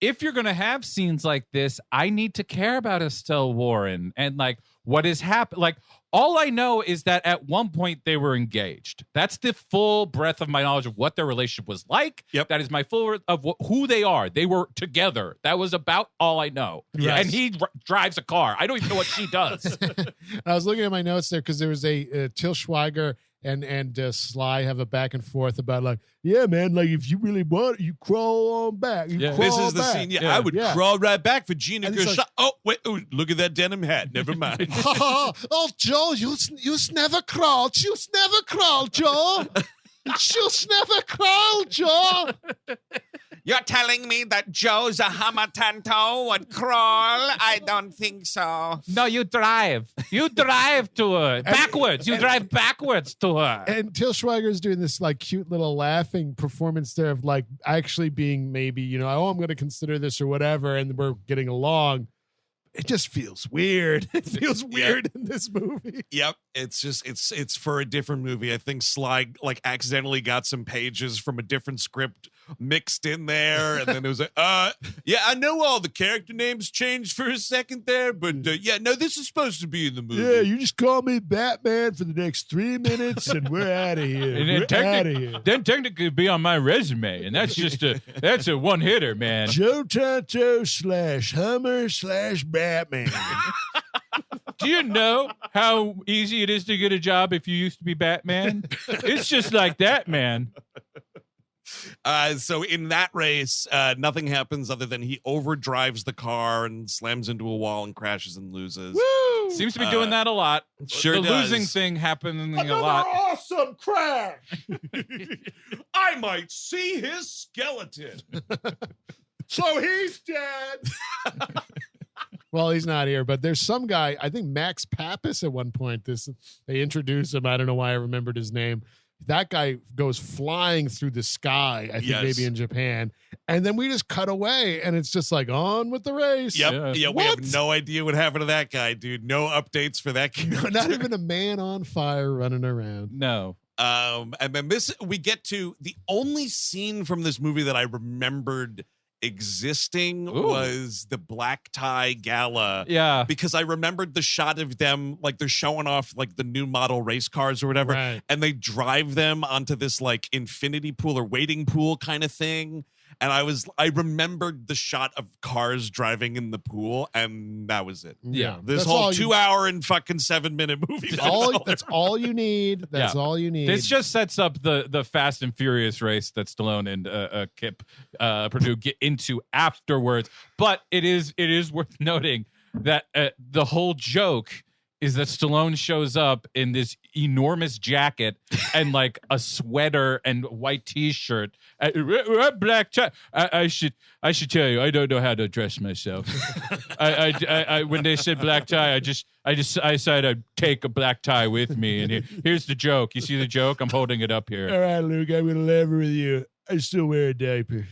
if you're gonna have scenes like this, I need to care about Estelle Warren and like what is happening. Like all I know is that at one point they were engaged. That's the full breadth of my knowledge of what their relationship was like. Yep. That is my full of who they are. They were together. That was about all I know. Yes. And he drives a car. I don't even know what she does. I was looking at my notes there because there was a Till Schweiger and Sly have a back and forth about like, yeah, man, like if you really want, you crawl on back. This is the scene. Yeah, I would crawl right back for Gina Gershon. Like, oh, wait, look at that denim hat. Never mind. Oh, Joe, you never crawled. You never crawled, Joe. You never crawled, Joe. You're telling me that Joe's a Hamatanto would crawl? I don't think so. No, you drive. You drive to her. Backwards. You drive backwards to her. And Till Schweiger's doing this like cute little laughing performance there of like actually being maybe, I'm going to consider this or whatever. And we're getting along. It just feels weird. It feels weird in this movie. Yep. It's just, it's for a different movie. I think Sly like accidentally got some pages from a different script mixed in there. And then it was like, yeah, I know all the character names changed for a second there, but no, this is supposed to be in the movie. Yeah, you just call me Batman for the next 3 minutes and we're out of here. And then technically be on my resume. And that's just that's a one hitter, man. Joe Tanto / Hummer / Batman. Do you know how easy it is to get a job if you used to be Batman? It's just like that, man. So in that race, nothing happens other than he overdrives the car and slams into a wall and crashes and loses. Woo! Seems to be doing that a lot. Sure the does. losing thing happening Another a lot. Awesome crash. I might see his skeleton. So he's dead. Well, he's not here, but there's some guy, I think Max Pappas at one point, they introduce him. I don't know why I remembered his name. That guy goes flying through the sky, I think maybe in Japan. And then we just cut away and it's just like on with the race. Yep. Yeah, we have no idea what happened to that guy, dude. No updates for that character. Not even a man on fire running around. No. And then we get to the only scene from this movie that I remembered existing was the black tie gala. Yeah. Because I remembered the shot of them, like they're showing off like the new model race cars or whatever. Right. And they drive them onto this like infinity pool or waiting pool kind of thing. And I remembered the shot of cars driving in the pool, and that was it. Yeah. This That's whole all 2 hour and fucking 7 minute movie. That's all you need. That's all you need. This just sets up the Fast and Furious race that Stallone and Kip Pardue get into afterwards. But it is worth noting that the whole joke is that Stallone shows up in this enormous jacket and like a sweater and white T-shirt, black tie. I should tell you, I don't know how to dress myself. I when they said black tie, I decided I'd take a black tie with me. And here's the joke. You see the joke? I'm holding it up here. All right, Luke, I'm gonna level with you. I still wear a diaper.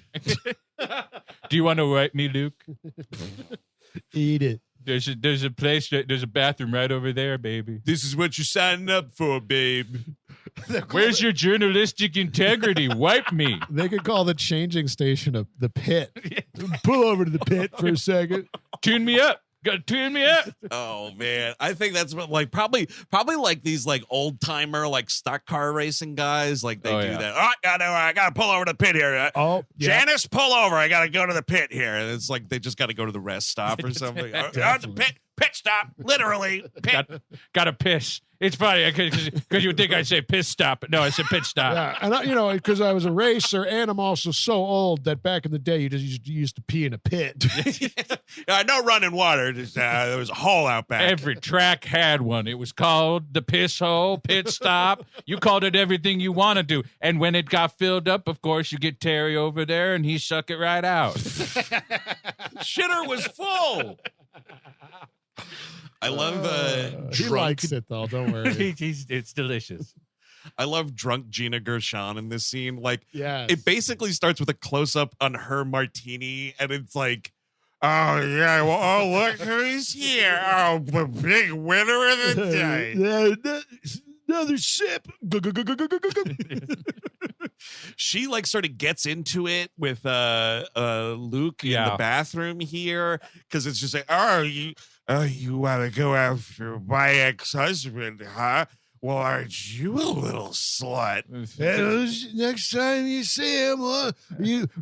Do you want to write me, Luke? Eat it. There's a bathroom right over there, baby. This is what you're signing up for, babe. Where's your journalistic integrity? Wipe me. They could call the changing station the pit. Pull over to the pit for a second. Tune me up. Got to tune me up. Oh man, I think that's what, like probably like these like old timer like stock car racing guys, like they do that. Oh, I gotta pull over to the pit here. Janice, pull over. I gotta go to the pit here. And it's like they just got to go to the rest stop or something. Pit stop, literally. Pit. Got to piss. It's funny because you would think I'd say piss stop, but no, I said pit stop. Yeah, and because I was a racer and I'm also so old that back in the day you just used to pee in a pit. No running water. Just, there was a hole out back. Every track had one. It was called the piss hole, pit stop. You called it everything you want to do. And when it got filled up, of course, you get Terry over there and he suck it right out. Shitter was full. I love he likes it though. Don't worry. It's delicious. I love drunk Gina Gershon in this scene. Like, yes. It basically starts with a close up on her martini, and it's like, oh yeah, well, oh look who's here! Oh, the big winner of the day. Another sip. She like sort of gets into it with Luke in the bathroom here because it's just like, oh, you want to go after my ex-husband, huh? Well, aren't you a little slut? Next time you see him,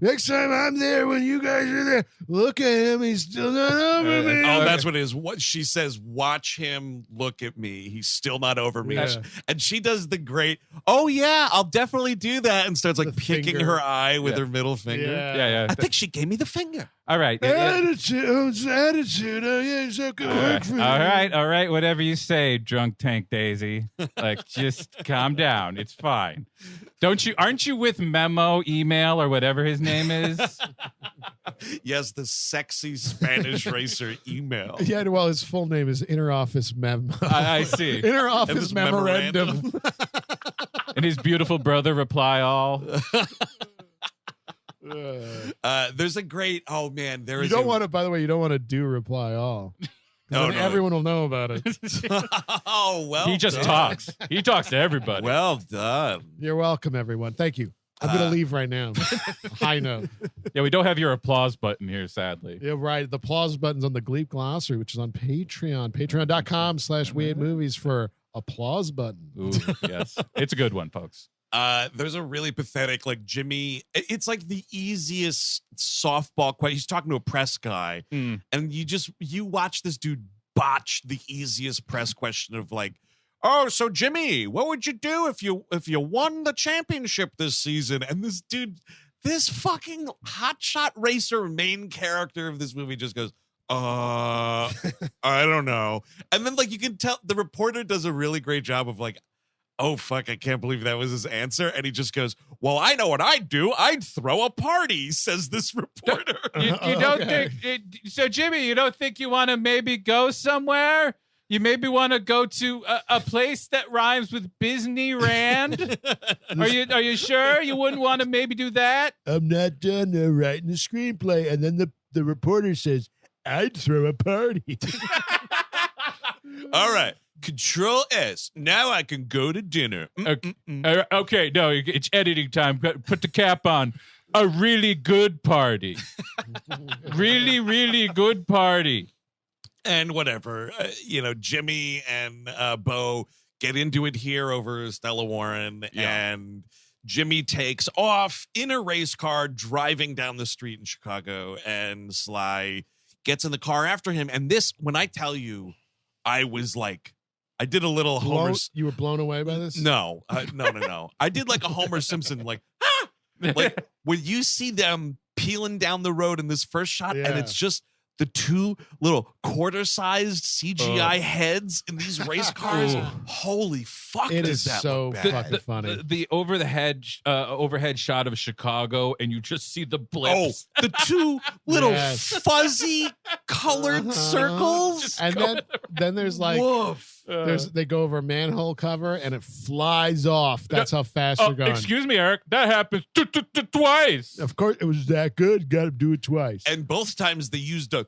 next time I'm there when you guys are there, look at him. He's still not over me. Oh, that's what it is. What she says, watch him look at me. He's still not over me. Yeah. And she does the great, oh, yeah, I'll definitely do that. And starts like The picking finger. her eye with her middle finger. Yeah. I think she gave me the finger. All right. Attitude. Oh, yeah, so good work for you. All right. Whatever you say, drunk Tank Daisy. Like, just calm down. It's fine. Aren't you with Memo, Email, or whatever his name is? Yes, the sexy Spanish racer Email. Yeah, well, his full name is Interoffice Memo. I see. Interoffice Memorandum. And his beautiful brother, Reply All. There's a great, oh man, there is. You don't want to, by the way, you don't want to do Reply All. No, everyone will know about it. Oh, well. He just talks. He talks to everybody. Well done. You're welcome, everyone. Thank you. I'm going to leave right now. High note. Yeah, we don't have your applause button here, sadly. Yeah, right. The applause button's on the Gleep Glossary, which is on Patreon. Patreon.com/WeAteMovies for applause button. Ooh, yes. It's a good one, folks. There's a really pathetic, like Jimmy. It's like the easiest softball question. He's talking to a press guy, and you watch this dude botch the easiest press question of like, oh, so Jimmy, what would you do if you won the championship this season? And this dude, this fucking hotshot racer main character of this movie just goes, I don't know. And then like you can tell the reporter does a really great job of like, oh, fuck, I can't believe that was his answer. And he just goes, well, I know what I'd do. I'd throw a party, says this reporter. You don't think... So, Jimmy, you don't think you want to maybe go somewhere? You maybe want to go to a place that rhymes with Disneyland? Are you sure you wouldn't want to maybe do that? I'm not done writing the screenplay. And then the reporter says, I'd throw a party. All right. Control S. Now I can go to dinner. Okay, no, it's editing time. Put the cap on. A really good party. Really, really good party. And whatever. Jimmy and Bo get into it here over Estella Warren. Yeah. And Jimmy takes off in a race car driving down the street in Chicago. And Sly gets in the car after him. And this, when I tell you, I was like, I did a little Homer. You were blown away by this? No. I did like a Homer Simpson, like, like when you see them peeling down the road in this first shot, and it's just the two little quarter-sized CGI heads in these race cars. Holy fuck! It does is that so look bad. fucking funny. The overhead shot of Chicago, and you just see the blips. Oh, the two little fuzzy colored circles, and then there's like. Woof. They go over a manhole cover and it flies off. That's how fast you're going. Excuse me, Eric. That happens twice. Of course, it was that good. Got to do it twice. And both times they used a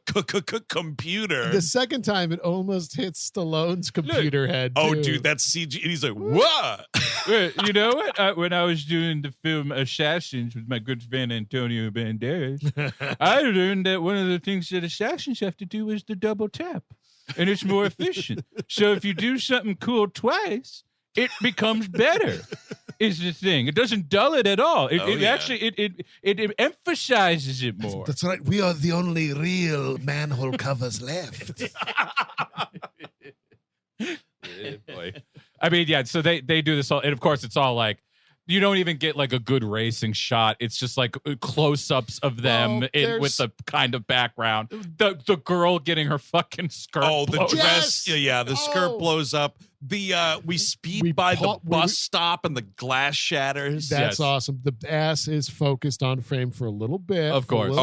computer. The second time, it almost hits Stallone's computer head. Oh, too. dude, that's CG. And he's like, what? Well, you know what? When I was doing the film Assassins with my good friend Antonio Banderas, I learned that one of the things that assassins have to do is the double tap, and it's more efficient. So if you do something cool twice, it becomes better. Is the thing. It doesn't dull it at all. It emphasizes it more. That's right. We are the only real manhole covers left. Boy. I mean, yeah, so they do this all, and of course it's all like, you don't even get like a good racing shot. It's just like close-ups of them with the kind of background. The girl getting her fucking skirt. Oh, the blows. dress. Yeah, the skirt blows up. We speed by the bus stop and the glass shatters. That's awesome. The ass is focused on frame for a little bit. Of course.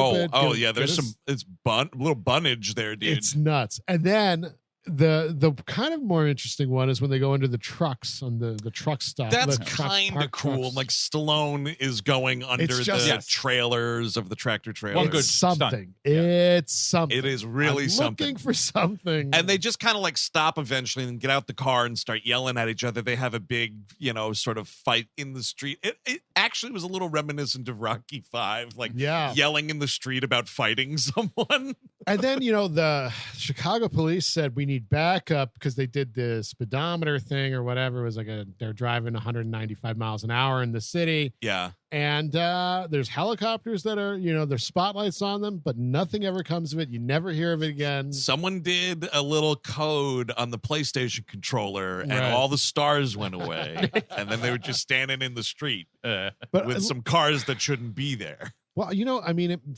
Yeah. There's some. It's little bunnage there, dude. It's nuts. And then the kind of more interesting one is when they go into the trucks on the truck stop. That's kind of cool. Trucks. Like Stallone is going under the trailers of the tractor trailers. One good something. stunt. It's something. It is really something. Looking for something. And they just kind of like stop eventually and get out the car and start yelling at each other. They have a big, sort of fight in the street. It actually was a little reminiscent of Rocky V, like yelling in the street about fighting someone. And then, the Chicago police said we need backup because they did the speedometer thing or whatever. It was like they're driving 195 miles an hour in the city. Yeah. And there's helicopters that are, there's spotlights on them, but nothing ever comes of it. You never hear of it again. Someone did a little code on the PlayStation controller and all the stars went away. And then they were just standing in the street with some cars that shouldn't be there. Well,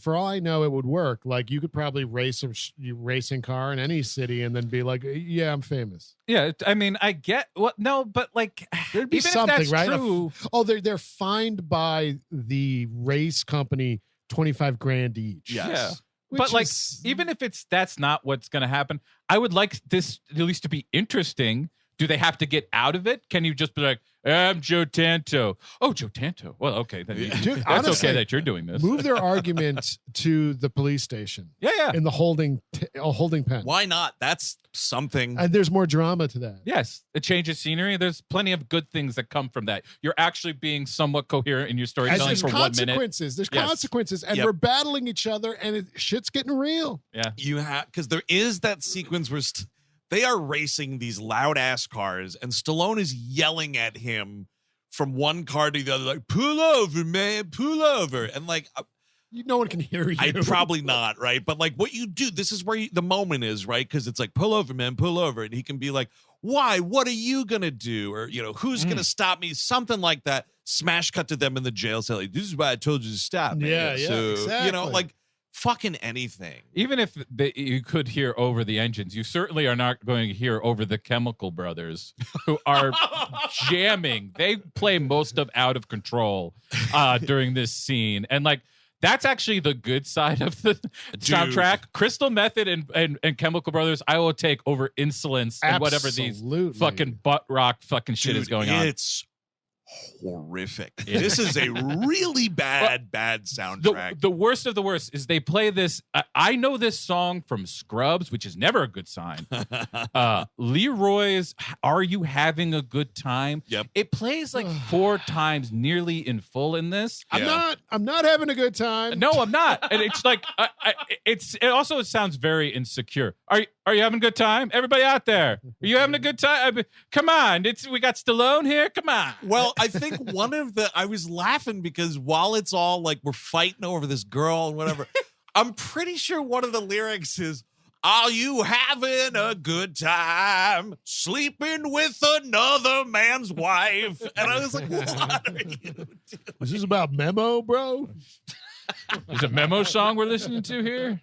for all I know, it would work. Like, you could probably race a racing car in any city and then be like, yeah, I'm famous. Yeah, I mean, I get but like, there'd be even something, if that's right? True, they're fined by the race company $25,000 each. Yes. Yeah. But like, even if that's not what's going to happen, I would like this at least to be interesting. Do they have to get out of it? Can you just be like, I'm Joe Tanto? Oh, Joe Tanto. Well, okay. Then Dude, that's honestly, okay that you're doing this. Move their argument to the police station. Yeah. In the holding pen. Why not? That's something. And there's more drama to that. Yes. A change of scenery. There's plenty of good things that come from that. You're actually being somewhat coherent in your storytelling for 1 minute. There's consequences. And we're battling each other and shit's getting real. Yeah. You have, because there is that sequence where they are racing these loud ass cars, and Stallone is yelling at him from one car to the other, like, pull over, man, pull over. And like, no one can hear you. I'd probably not, right? But like, what you do, this is where the moment is, right? Because it's like, pull over, man, pull over. And he can be like, why? What are you going to do? Or, who's going to stop me? Something like that. Smash cut to them in the jail cell. Like, this is why I told you to stop, man. Yeah, so, exactly. like, fucking anything. Even if you could hear over the engines, you certainly are not going to hear over the Chemical Brothers, who are jamming. They play most of Out of Control during this scene. And like, that's actually the good side of the soundtrack. Crystal Method and Chemical Brothers, I will take over Insolence and whatever these fucking butt rock fucking shit is going on. It's horrific. This is a really bad soundtrack. The worst of the worst is they play this. I know this song from Scrubs, which is never a good sign. Leroy's "Are You Having a Good Time?" Yep. It plays like 4 times, nearly in full in this. I'm not having a good time. No, I'm not. And it's like it also sounds very insecure. Are you having a good time? Everybody out there, are you having a good time? Come on, we got Stallone here. Come on. Well, I think I was laughing because while it's all like we're fighting over this girl and whatever, I'm pretty sure one of the lyrics is, "Are you having a good time sleeping with another man's wife?" And I was like, what are you doing? Is this about Memo, bro? There's a Memo song we're listening to here.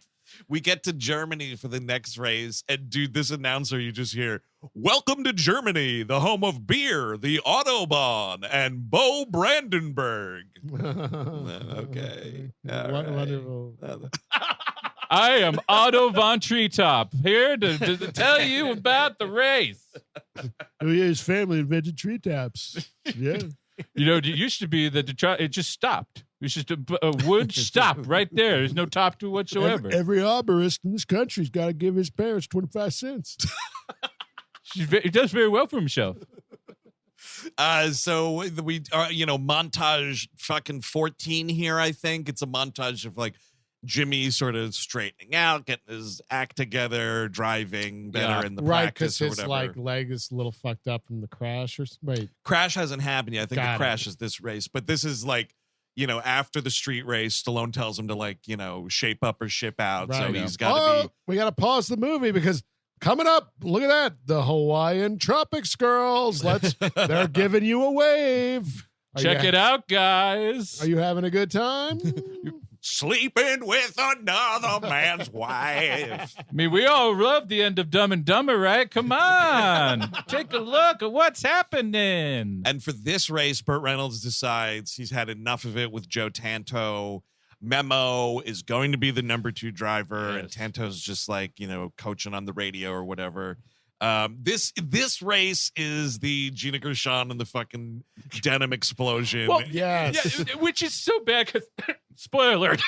We get to Germany for the next race, and dude, this announcer you just hear, "Welcome to Germany, the home of beer, the Autobahn, and Bo Brandenburg." Okay. Wonderful. I am Otto von Treetop, here to tell you about the race. Oh, yeah, his family invented tree taps. Yeah. It used to be that it just stopped. It's just a wood stop right there. There's no top to it whatsoever. Every arborist in this country's got to give his parents 25 cents. He does very well for himself. So we are, montage fucking 14 here. I think it's a montage of like Jimmy sort of straightening out, getting his act together, driving better in the practice or whatever. His leg is a little fucked up from the crash. Crash hasn't happened yet. I think the crash is this race, but this is like, after the street race, Stallone tells him to like, shape up or ship out. Right. So he's got to be. We got to pause the movie because coming up, look at that, the Hawaiian Tropics girls. They're giving you a wave. Check it out, guys. Are you having a good time? Sleeping with another man's wife. I mean, we all love the end of Dumb and Dumber, right? Come on. Take a look at what's happening. And for this race, Burt Reynolds decides he's had enough of it with Joe Tanto. Memo is going to be the number 2 driver, and Tanto's just like, coaching on the radio or whatever. This race is the Gina Gershon and the fucking denim explosion. Well, yes. Yeah, which is so bad because, spoiler alert,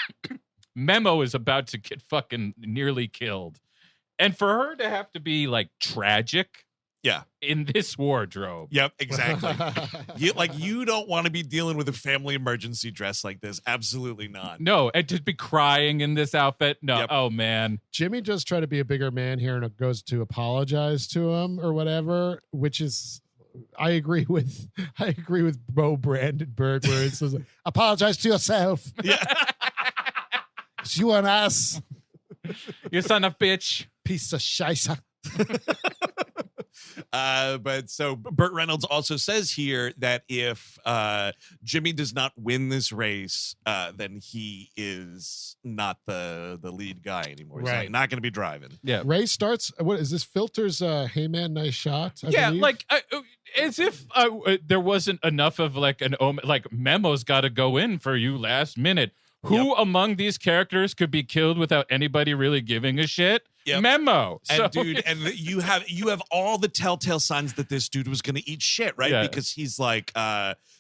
Memo is about to get fucking nearly killed. And for her to have to be like tragic in this wardrobe. Yep, exactly. you don't want to be dealing with a family emergency dress like this. Absolutely not. No, and to be crying in this outfit. No. Yep. Oh man. Jimmy just tried to be a bigger man here and goes to apologize to him or whatever, which is I agree with Bo Brandenburg where it says apologize to yourself. Yeah. You an ass. You son of bitch. Piece of scheisse. But so Burt Reynolds also says here that if Jimmy does not win this race, then he is not the lead guy anymore. He's not going to be driving. Yeah. Race starts. What is this? Filter's hey man, nice shot. I believe? Like as if there wasn't enough of like Memo's got to go in for you last minute. Who among these characters could be killed without anybody really giving a shit? Yep. Memo. And dude, and you have all the telltale signs that this dude was going to eat shit, right? Yeah. Because he's like,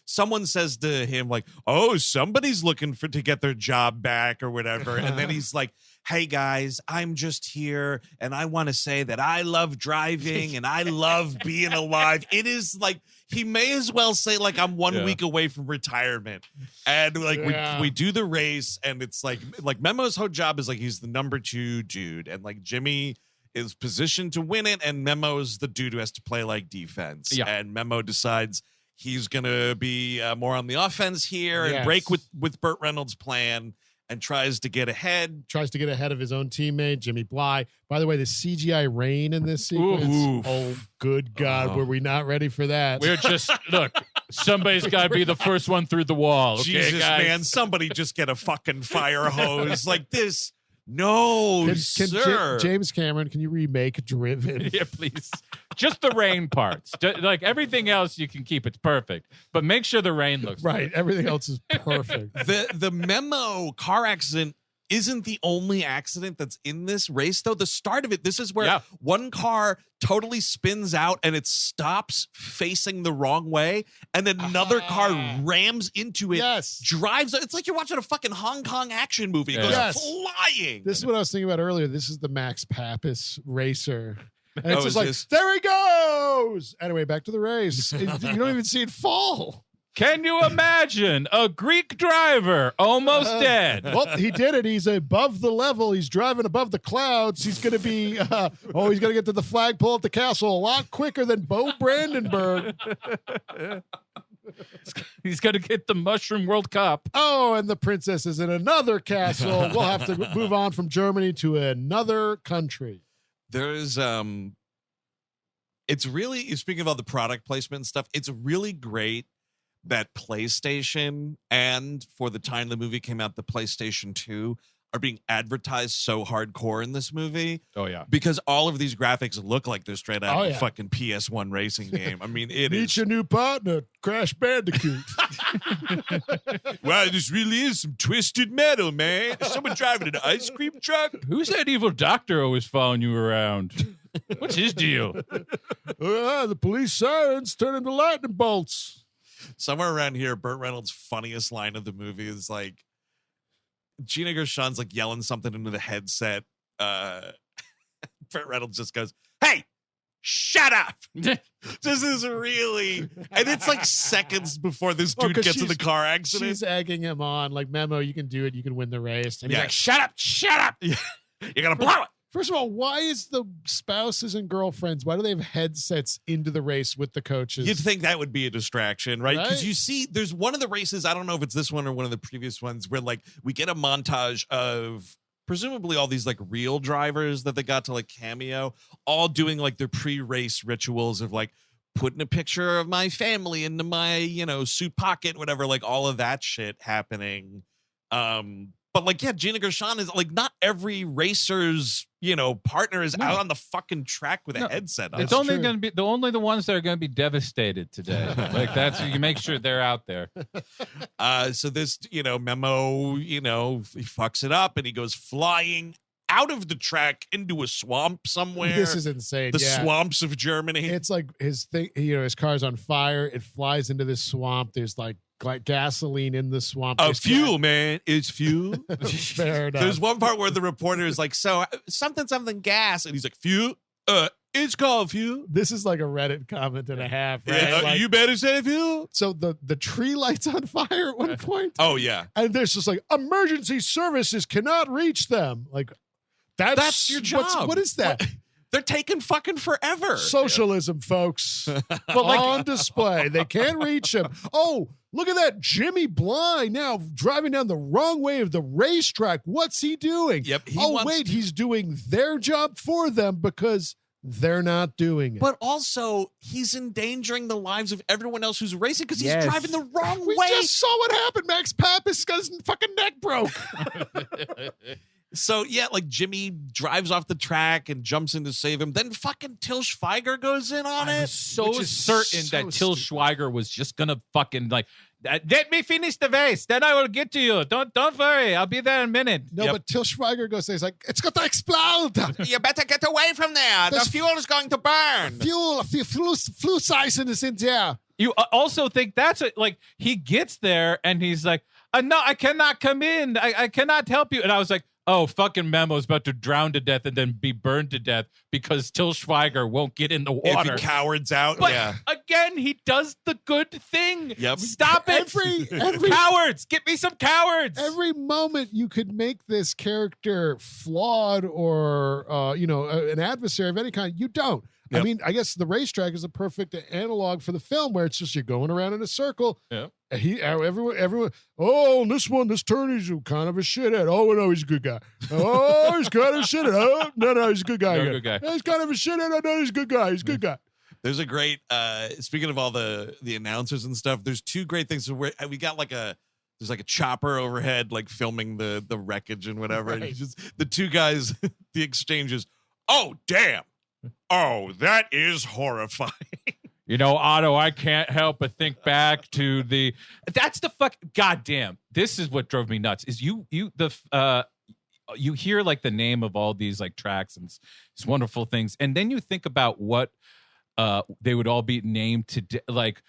someone says to him like, "Oh, somebody's looking to get their job back or whatever," and then he's like, "Hey guys, I'm just here, and I want to say that I love driving and I love being alive." It is like he may as well say like I'm 1 week away from retirement, and like we do the race, and it's like Memo's whole job is like he's the number 2 dude, and like Jimmy is positioned to win it, and Memo's the dude who has to play like defense, and Memo decides he's gonna be more on the offense here and break with Burt Reynolds' plan. And tries to get ahead of his own teammate, Jimmy Bly. By the way, the CGI rain in this sequence. Oof. Oh, good God. Were we not ready for that? We're just, look, somebody's got to be the first one through the wall. Okay, Jesus, guys? Man, somebody just get a fucking fire hose like this. No, sir. James Cameron, can you remake Driven? Yeah, please. Just the rain parts. Like everything else you can keep. It's perfect. But make sure the rain looks right. good. Everything else is perfect. The Memo car accident isn't the only accident that's in this race, though. The start of it, this is where one car totally spins out and it stops facing the wrong way, and another car rams into it, drives. It's like you're watching a fucking Hong Kong action movie. It goes flying. This is what I was thinking about earlier. This is the Max Pappas racer. And it's just like, there he goes. Anyway, back to the race. You don't even see it fall. Can you imagine a Greek driver almost dead? Well, he did it. He's above the level. He's driving above the clouds. He's going to be, he's going to get to the flagpole at the castle a lot quicker than Bo Brandenburg. He's going to get the Mushroom World Cup. Oh, and the princess is in another castle. We'll have to move on from Germany to another country. There's, it's really, speaking of all the product placement and stuff, it's really great that PlayStation and for the time the movie came out, the PlayStation 2 are being advertised so hardcore in this movie. Oh, yeah. Because all of these graphics look like they're straight out of a fucking PS1 racing game. I mean, it is. Meet your new partner, Crash Bandicoot. Wow, this really is some twisted metal, man. Is someone driving an ice cream truck? Who's that evil doctor always following you around? What's his deal? The police sirens turn into lightning bolts. Somewhere around here, Burt Reynolds' funniest line of the movie is like, Gina Gershon's like yelling something into the headset. Burt Reynolds just goes, "Hey, shut up. This is really, and it's like seconds before this dude gets in the car accident. She's egging him on, like, Memo, you can do it. You can win the race. And he's like, shut up. You're going to blow it. First of all, why is the spouses and girlfriends, why do they have headsets into the race with the coaches? You'd think that would be a distraction, right? Because you see, there's one of the races, I don't know if it's this one or one of the previous ones, where like we get a montage of presumably all these like real drivers that they got to like cameo, all doing like their pre-race rituals of like putting a picture of my family into my, suit pocket, whatever, like all of that shit happening. But like, yeah, Gina Gershon is like, not every racer's, partner is out on the fucking track with a headset on. It's only going to be the ones that are going to be devastated today. Like that's, you make sure they're out there. So this, Memo, he fucks it up and he goes flying out of the track into a swamp somewhere. This is insane. The swamps of Germany. It's like his thing, his car's on fire. It flies into this swamp. There's like gasoline in the swamp. Fuel, man. It's fuel. Fair enough. There's one part where the reporter is like, so something gas. And he's like, fuel? It's called fuel. This is like a Reddit comment and a half, right? Yeah, like, you better say fuel. So the tree light's on fire at one point. Oh, yeah. And there's just like, emergency services cannot reach them. Like, that's your job. What is that? They're taking fucking forever. Socialism, folks. On display. They can't reach him. Oh, look at that. Jimmy Bly now driving down the wrong way of the racetrack. What's he doing? Yep. He's doing their job for them because they're not doing it. But also, he's endangering the lives of everyone else who's racing because he's driving the wrong way. We just saw what happened. Max Pappas got his fucking neck broke. So, yeah, like Jimmy drives off the track and jumps in to save him. Then fucking Till Schweiger goes in on it. So certain that Till Schweiger was just going to fucking like, let me finish the race. Then I will get to you. Don't worry. I'll be there in a minute. No, but Till Schweiger goes, he's like, it's going to explode. You better get away from there. The fuel is going to burn. Flu size is in there. You also think that's it. Like, he gets there and he's like, no, I cannot come in. I cannot help you. And I was like, oh, fucking Memo's about to drown to death and then be burned to death because Till Schweiger won't get in the water. If he cowards out, but again, he does the good thing. Yep. Stop it. Every cowards. Get me some cowards. Every moment you could make this character flawed or, an adversary of any kind, you don't. Yep. I mean, I guess the racetrack is a perfect analog for the film where it's just you're going around in a circle. Yeah. Everyone. Oh, this turn is kind of a shithead. Oh no, he's a good guy. Oh, he's kind of a shithead. Oh no, he's a good guy. Good guy. He's kind of a shithead. Oh no, he's a good guy. He's a good guy. There's a great. Speaking of all the announcers and stuff, there's two great things. Where we got there's like a chopper overhead, like filming the wreckage and whatever. Right. And just the two guys, the exchanges. Oh damn. Oh, that is horrifying. Otto, I can't help but think back to that's the fuck. Goddamn, this is what drove me nuts. Is you hear like the name of all these like tracks and these wonderful things, and then you think about what they would all be named today, like.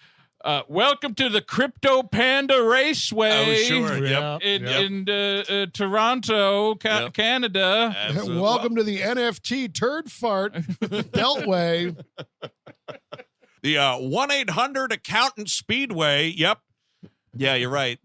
Welcome to the Crypto Panda Raceway. Oh, sure. Yep. In Toronto, Canada. Welcome to the NFT Turd Fart Beltway. The 1-800 Accountant Speedway. Yep. Yeah, you're right.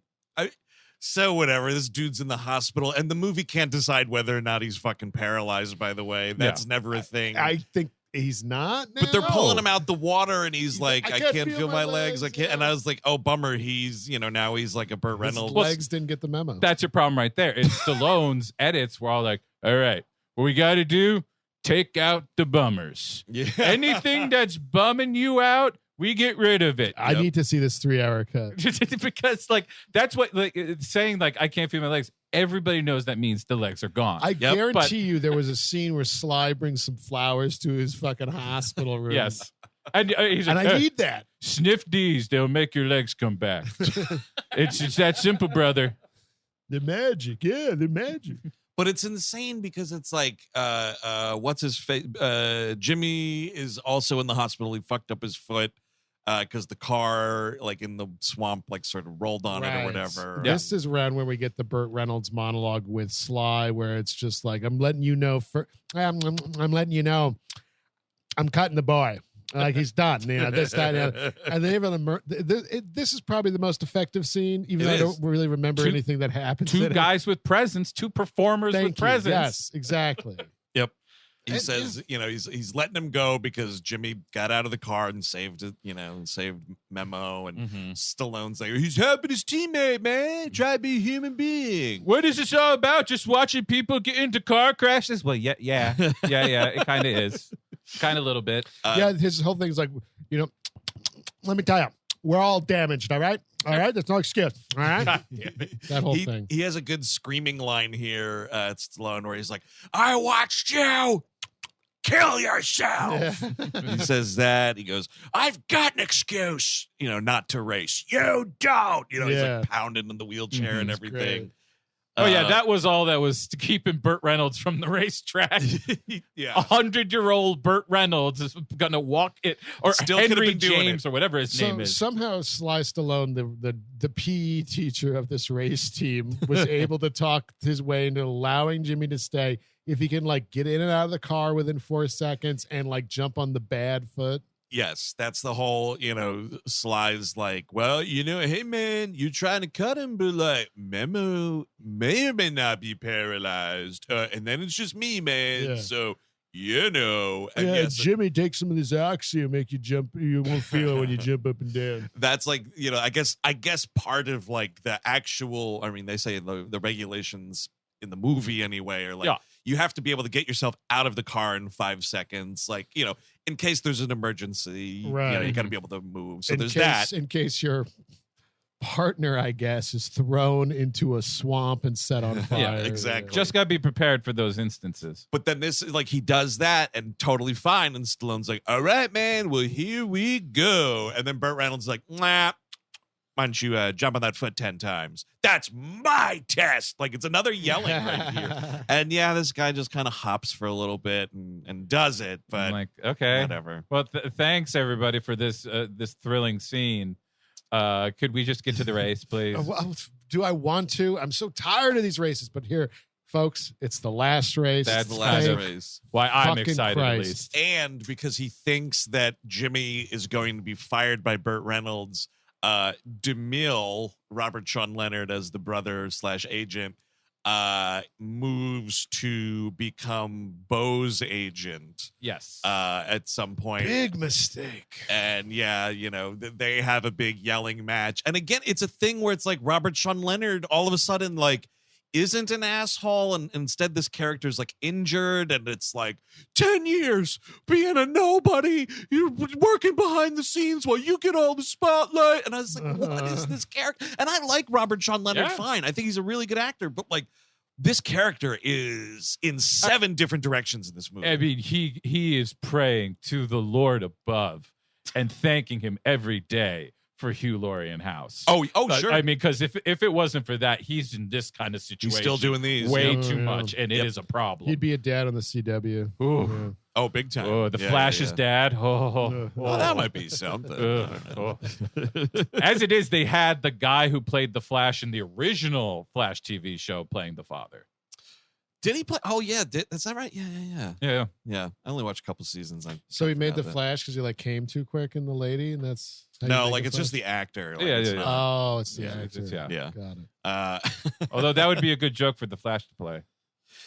So whatever. This dude's in the hospital, and the movie can't decide whether or not he's fucking paralyzed, by the way. That's never a thing. I think he's not now. But they're pulling him out the water, and he's like, I can't feel my legs. I can't. And I was like, oh, bummer. He's, now he's like a Burt Reynolds. His legs didn't get the memo. That's your problem right there. It's Stallone's edits were all like, all right, what we got to do, take out the bummers. Yeah. Anything that's bumming you out, we get rid of it. I need to see this 3-hour cut. Because that's what saying I can't feel my legs. Everybody knows that means the legs are gone. I guarantee you there was a scene where Sly brings some flowers to his fucking hospital room. Yes. And he's like, I need that. Sniff these. They'll make your legs come back. It's that simple, brother. The magic. Yeah, the magic. But it's insane because it's like, what's his face? Jimmy is also in the hospital. He fucked up his foot. Because the car, in the swamp, sort of rolled on it or whatever. Yeah. This is around when we get the Burt Reynolds monologue with Sly, where it's just like, I'm letting you know. I'm letting you know. I'm cutting the boy. Like he's done, this, that, and they even this is probably the most effective scene, even though I don't really remember anything that happens. Two guys with presence, two performers with presence. Yes, exactly. Yep. He says, he's letting him go because Jimmy got out of the car and saved it, saved Memo. And Stallone's like, he's helping his teammate, man. Try to be a human being. What is this all about? Just watching people get into car crashes? Well, yeah. It kind of is. Kind of a little bit. His whole thing is like, let me tell you, we're all damaged, all right? All right? There's no excuse, all right? God damn it. That whole thing. He has a good screaming line here at Stallone where he's like, I watched you kill yourself. Yeah. He says that. He goes, I've got an excuse, not to race. You don't. He's like pounding in the wheelchair and everything. Great. Oh, yeah, that was all that was keeping Burt Reynolds from the racetrack. Yeah. 100-year-old Burt Reynolds is going to walk it, or Still Henry James, or whatever his name is. Somehow Sly Stallone, the PE teacher of this race team, was able to talk his way into allowing Jimmy to stay if he can, get in and out of the car within 4 seconds and, jump on the bad foot. Yes, that's the whole, Sly's like, well, hey, man, you're trying to cut him, but Memo may or may not be paralyzed. And then it's just me, man. Yeah. So, And Jimmy, take some of this oxy, make you jump. You won't feel it when you jump up and down. That's I guess part of the actual, they say the regulations in the movie anyway are you have to be able to get yourself out of the car in 5 seconds. In case there's an emergency, right. You got to be able to move. So in case your partner, I guess, is thrown into a swamp and set on fire. Yeah, exactly. Just got to be prepared for those instances. But then this, he does that and totally fine. And Stallone's like, all right, man, well, here we go. And then Burt Reynolds is like, nah. Why don't you jump on that foot 10 times? That's my test. It's another yelling right here. And this guy just kind of hops for a little bit and does it. But I'm like, okay, whatever. Well, thanks everybody for this thrilling scene. Could we just get to the race, please? Do I want to? I'm so tired of these races. But here, folks, it's the last race. That's the last race. Why I'm excited Christ. At least. And because he thinks that Jimmy is going to be fired by Burt Reynolds, DeMille, Robert Sean Leonard as the brother / agent, moves to become Bo's agent. Yes. At some point. Big mistake. And they have a big yelling match. And again, it's a thing where it's Robert Sean Leonard all of a sudden isn't an asshole, and instead this character's injured, and it's 10 years being a nobody, you're working behind the scenes while you get all the spotlight. And I was like, what is this character? And I like Robert Sean Leonard fine. I think he's a really good actor, but this character is in 7 different directions in this movie. I mean, he is praying to the Lord above and thanking him every day for Hugh Laurie and House. Oh, sure. I mean, because if it wasn't for that, he's in this kind of situation. He's still doing these way too much, and it is a problem. He'd be a dad on the CW. Ooh. Yeah. Oh, big time. Oh, the Flash's dad. Well, that might be something. As it is, they had the guy who played the Flash in the original Flash TV show playing the father. Did he play? Oh, yeah. Is that right? Yeah. I only watched a couple seasons. So he made the Flash because he came too quick in the lady, and that's it's just the actor. Oh, it's the actor. Yeah. Got it. Although that would be a good joke for the Flash to play.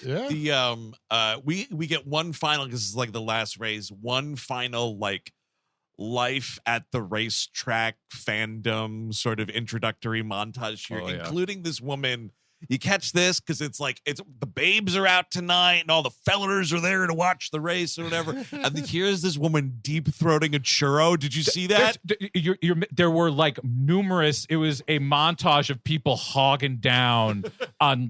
Yeah. The we get one final, because it's the last race. One final life at the racetrack fandom sort of introductory montage here, including this woman. You catch this because it's the babes are out tonight and all the fellers are there to watch the race or whatever. And here's this woman deep throating a churro. Did you see that? There were numerous. It was a montage of people hogging down on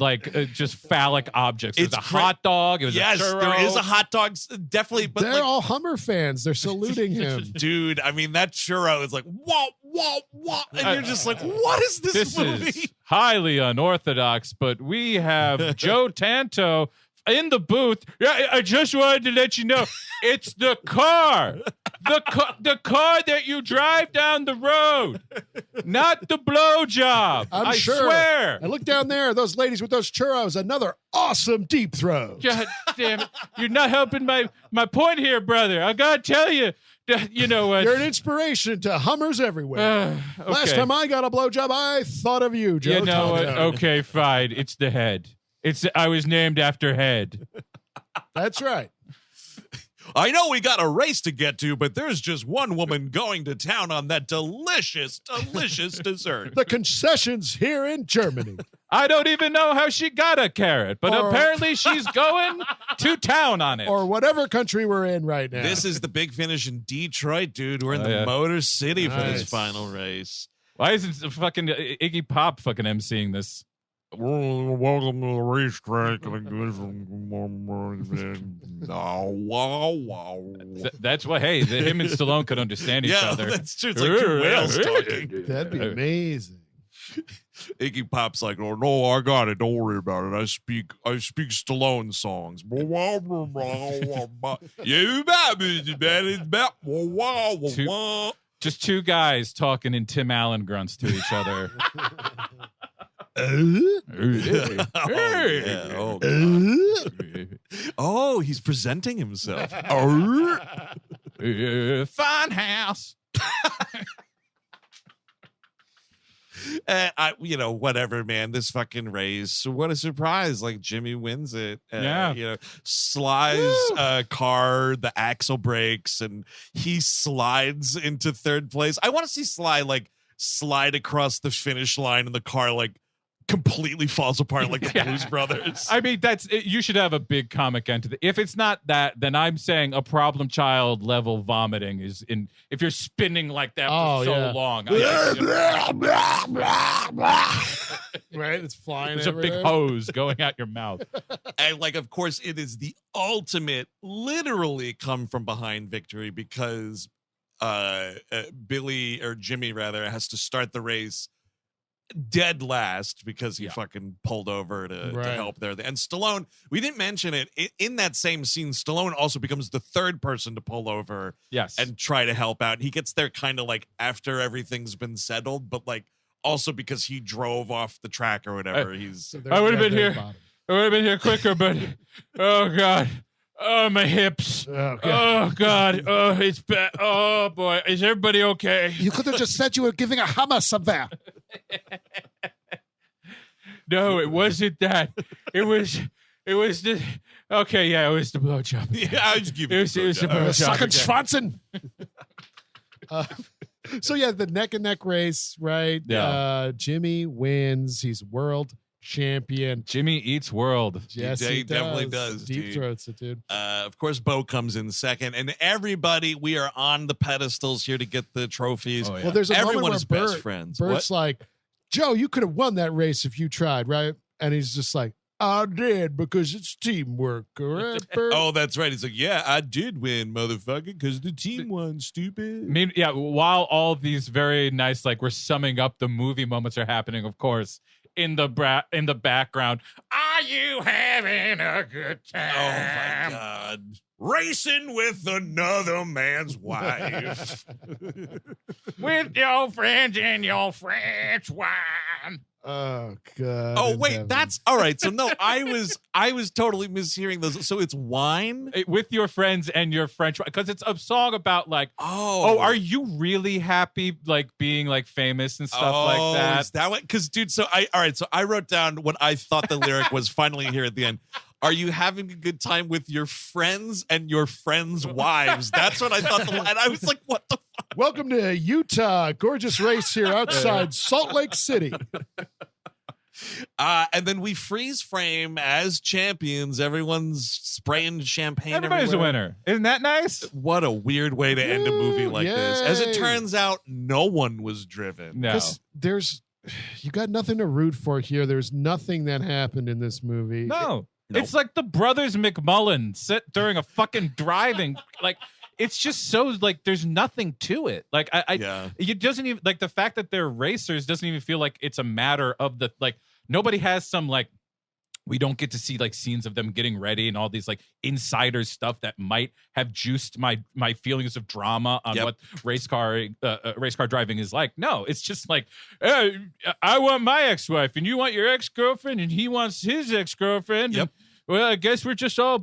just phallic objects. It was a hot dog. It was a churro. There is a hot dog, definitely. But they're all Hummer fans. They're saluting him, dude. I mean, that churro is whoa, and you're just what is this movie? Is highly unorthodox, but we have Joe Tanto in the booth. Yeah, I just wanted to let you know, it's the car. The car that you drive down the road, not the blowjob. I swear. And look down there, those ladies with those churros, another awesome deep throat. God damn it. You're not helping my point here, brother. I got to tell you. You know what? You're an inspiration to Hummers everywhere. Okay. Last time I got a blowjob, I thought of you, Joe. You know what? Okay, fine. It's the head. I was named after Head. That's right. I know we got a race to get to, but there's just one woman going to town on that delicious, delicious dessert. The concessions here in Germany. I don't even know how she got a carrot, but apparently she's going to town on it. Or whatever country we're in right now. This is the big finish in Detroit, dude. We're in the Motor City for this final race. Why isn't the fucking Iggy Pop fucking emceeing this? Welcome to the racetrack. That's why, hey, him and Stallone could understand each other. Yeah, that's true. It's like two whales talking. That'd be amazing. Iggy Pop's like, oh no, I got it. Don't worry about it. I speak Stallone songs. Just two guys talking in Tim Allen grunts to each other. Oh, he's presenting himself. Fine house. Whatever, man. This fucking race. What a surprise! Like Jimmy wins it. Sly's car, the axle breaks, and he slides into third place. I want to see Sly slide across the finish line, and the car completely falls apart like the Blues Brothers. I mean, you should have a big comic end to the. If it's not that, then I'm saying a problem child level vomiting is in. If you're spinning like that for so long, right? It's flying. There's a big hose going out your mouth, and of course, it is the ultimate, literally come from behind victory because Jimmy has to start the race dead last because he fucking pulled over to help there. And Stallone, we didn't mention it, in that same scene, Stallone also becomes the third person to pull over and try to help out. He gets there kind of after everything's been settled, but also because he drove off the track or whatever. I would have been here. I would have been here quicker, but oh God. Oh, my hips. Oh, God. Oh, it's bad. Oh, boy. Is everybody okay? You could have just said you were giving a hammer somewhere. No, it wasn't that. It was the... Okay, yeah, it was the blowjob. Yeah, I was giving it was the blowjob. Sucking Schwanzen. So, the neck-and-neck race, right? Yeah. Jimmy wins. He's world champion. Jimmy eats world. Yes, he definitely does. Deep throats it, dude. Of course, Bo comes in second, and everybody, we are on the pedestals here to get the trophies. Oh, yeah. Well, there's everyone is best friends. Burt's like, Joe, you could have won that race if you tried, right? And he's just like, I did because it's teamwork, correct, Burt? Oh, that's right. He's like, yeah, I did win, motherfucker, because the team won, stupid. While all these very nice, we're summing up the movie moments are happening, of course. In the background, are you having a good time? Oh my God! Racing with another man's wife, with your friends and your French wine. Oh God! Oh wait, that's all right. So no, I was totally mishearing those. So it's wine with your friends and your French, because it's a song about are you really happy being famous and stuff like that? Is that what? Because dude, so I wrote down what I thought the lyric was finally here at the end. Are you having a good time with your friends and your friends' wives? That's what I thought. And I was like, what the fuck? Welcome to Utah. Gorgeous race here outside Salt Lake City. And then we freeze frame as champions. Everyone's spraying champagne. Everybody's everywhere. a winner. Isn't that nice? What a weird way to end a movie like this. As it turns out, no one was driven. No. You got nothing to root for here. There's nothing that happened in this movie. No. It's like the brothers McMullen sit during a fucking driving. It's just so there's nothing to it. It doesn't even the fact that they're racers doesn't even feel like it's a matter of the nobody has some We don't get to see like scenes of them getting ready and all these like insider stuff that might have juiced my feelings of drama on what race car driving is like. No, it's just like, hey, I want my ex-wife and you want your ex-girlfriend and he wants his ex-girlfriend. Yep. Well, I guess we're just all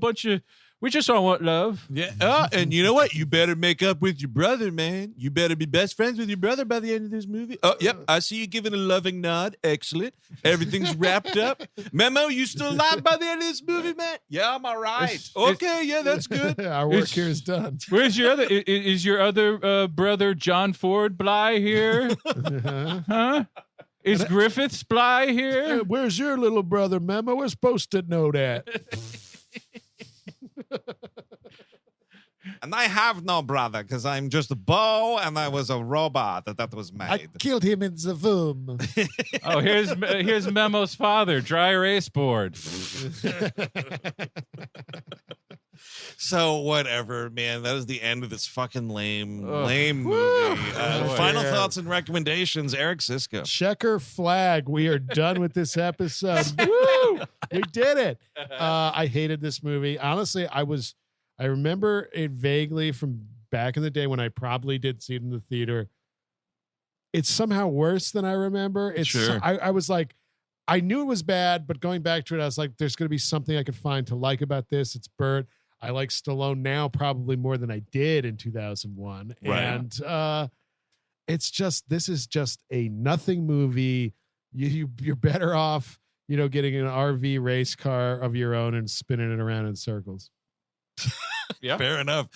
we just all want love. Yeah. And you know what? You better make up with your brother, man. You better be best friends with your brother by the end of this movie. Oh, yep. I see you giving a loving nod. Excellent. Everything's wrapped up. Memo, you still alive by the end of this movie, man? Yeah, I'm all right. Okay, yeah, that's good. Our work here is done. Where's your other? Is your other brother John Ford Bly here? Huh? Is Griffiths Bly here? Hey, where's your little brother, Memo? Where's Post-it note at? And I have no brother because I'm just a bow and I was a robot that was made. I killed him in the womb. Oh, here's Memo's father, dry erase board. So whatever, man. That is the end of this fucking lame movie. Final thoughts and recommendations, Eric Szyszka. Checker flag. We are done with this episode. Woo! We did it. I hated this movie. Honestly, I remember it vaguely from back in the day when I probably did see it in the theater. It's somehow worse than I remember. It's sure. I was like, I knew it was bad, but going back to it, I was like, there's going to be something I could find to like about this. It's Burt. I like Stallone now probably more than I did in 2001. Right. And this is just a nothing movie. You're better off, getting an RV race car of your own and spinning it around in circles. Yeah, fair enough.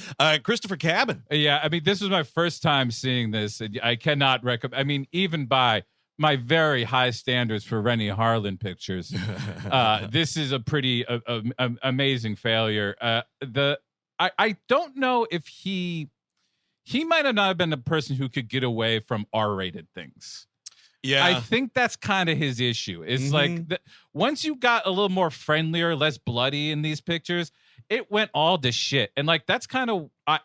Christopher Cabin. Yeah, I mean, this was my first time seeing this. I cannot recommend. I mean, even by my very high standards for Renny Harlin pictures, this is a pretty amazing failure. I don't know if he might have not been the person who could get away from R-rated things. Yeah, I think that's kind of his issue. It's like once you got a little more friendlier, less bloody in these pictures, it went all to shit. And like that's kind of I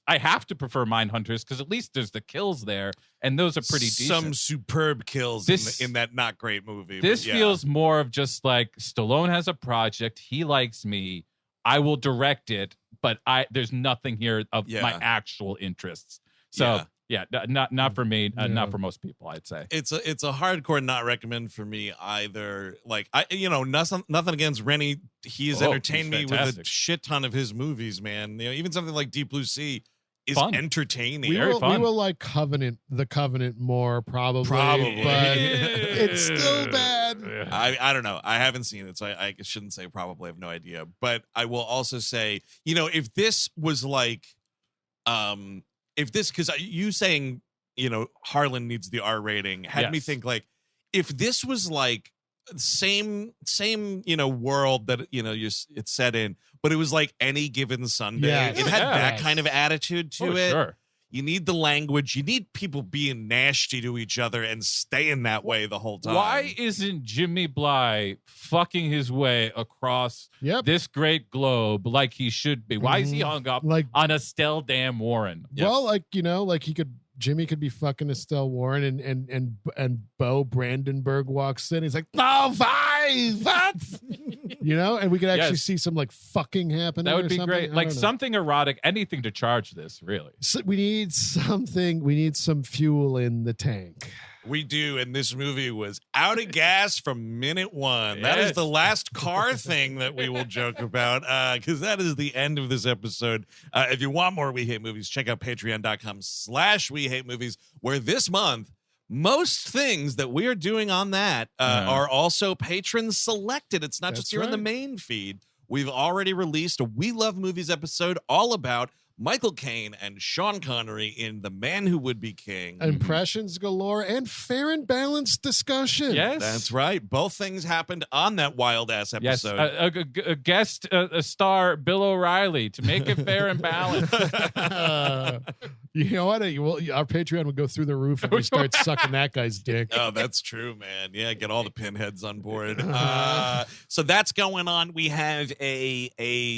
have to prefer Mindhunters because at least there's the kills there, and those are pretty decent. Some superb kills in that not great movie. This feels more of just like Stallone has a project, he likes me, I will direct it, but there's nothing here of my actual interests. So. Yeah, not for me, not for most people, I'd say. It's a hardcore not recommend for me either. Like nothing against Renny. He's entertained me with a shit ton of his movies, man. Even something like Deep Blue Sea is fun. Entertaining. We will like The Covenant more probably. But it's still bad. I don't know. I haven't seen it, so I shouldn't say probably. I have no idea. But I will also say, if this was like, because you saying, Harlin needs the R rating had me think like, if this was like same, world that, it's set in, but it was like Any Given Sunday. It had that kind of attitude to it. Sure. You need the language. You need people being nasty to each other and staying that way the whole time. Why isn't Jimmy Bly fucking his way across this great globe like he should be? Why is he hung up on Estelle damn Warren? Well, Jimmy could be fucking Estelle Warren and Bo Brandenburg walks in. He's like, no, what? And we could actually see some like fucking happening. That would be great. Like something erotic, anything to charge this, really. So we need something. We need some fuel in the tank. We do, and this movie was out of gas from minute one. That is the last car thing that we will joke about, because that is the end of this episode. If you want more We Hate Movies, check out patreon.com/We Hate Movies, where this month, most things that we are doing on that are also patron selected. It's not just here in the main feed. We've already released a We Love Movies episode all about Michael Caine and Sean Connery in The Man Who Would Be King. Impressions galore and fair and balanced discussion. Yes. That's right. Both things happened on that wild-ass episode. Yes. A guest star, Bill O'Reilly, to make it fair and balanced. You know what? Our Patreon would go through the roof if we start sucking that guy's dick. Oh, that's true, man. Yeah, get all the pinheads on board. So that's going on. We have a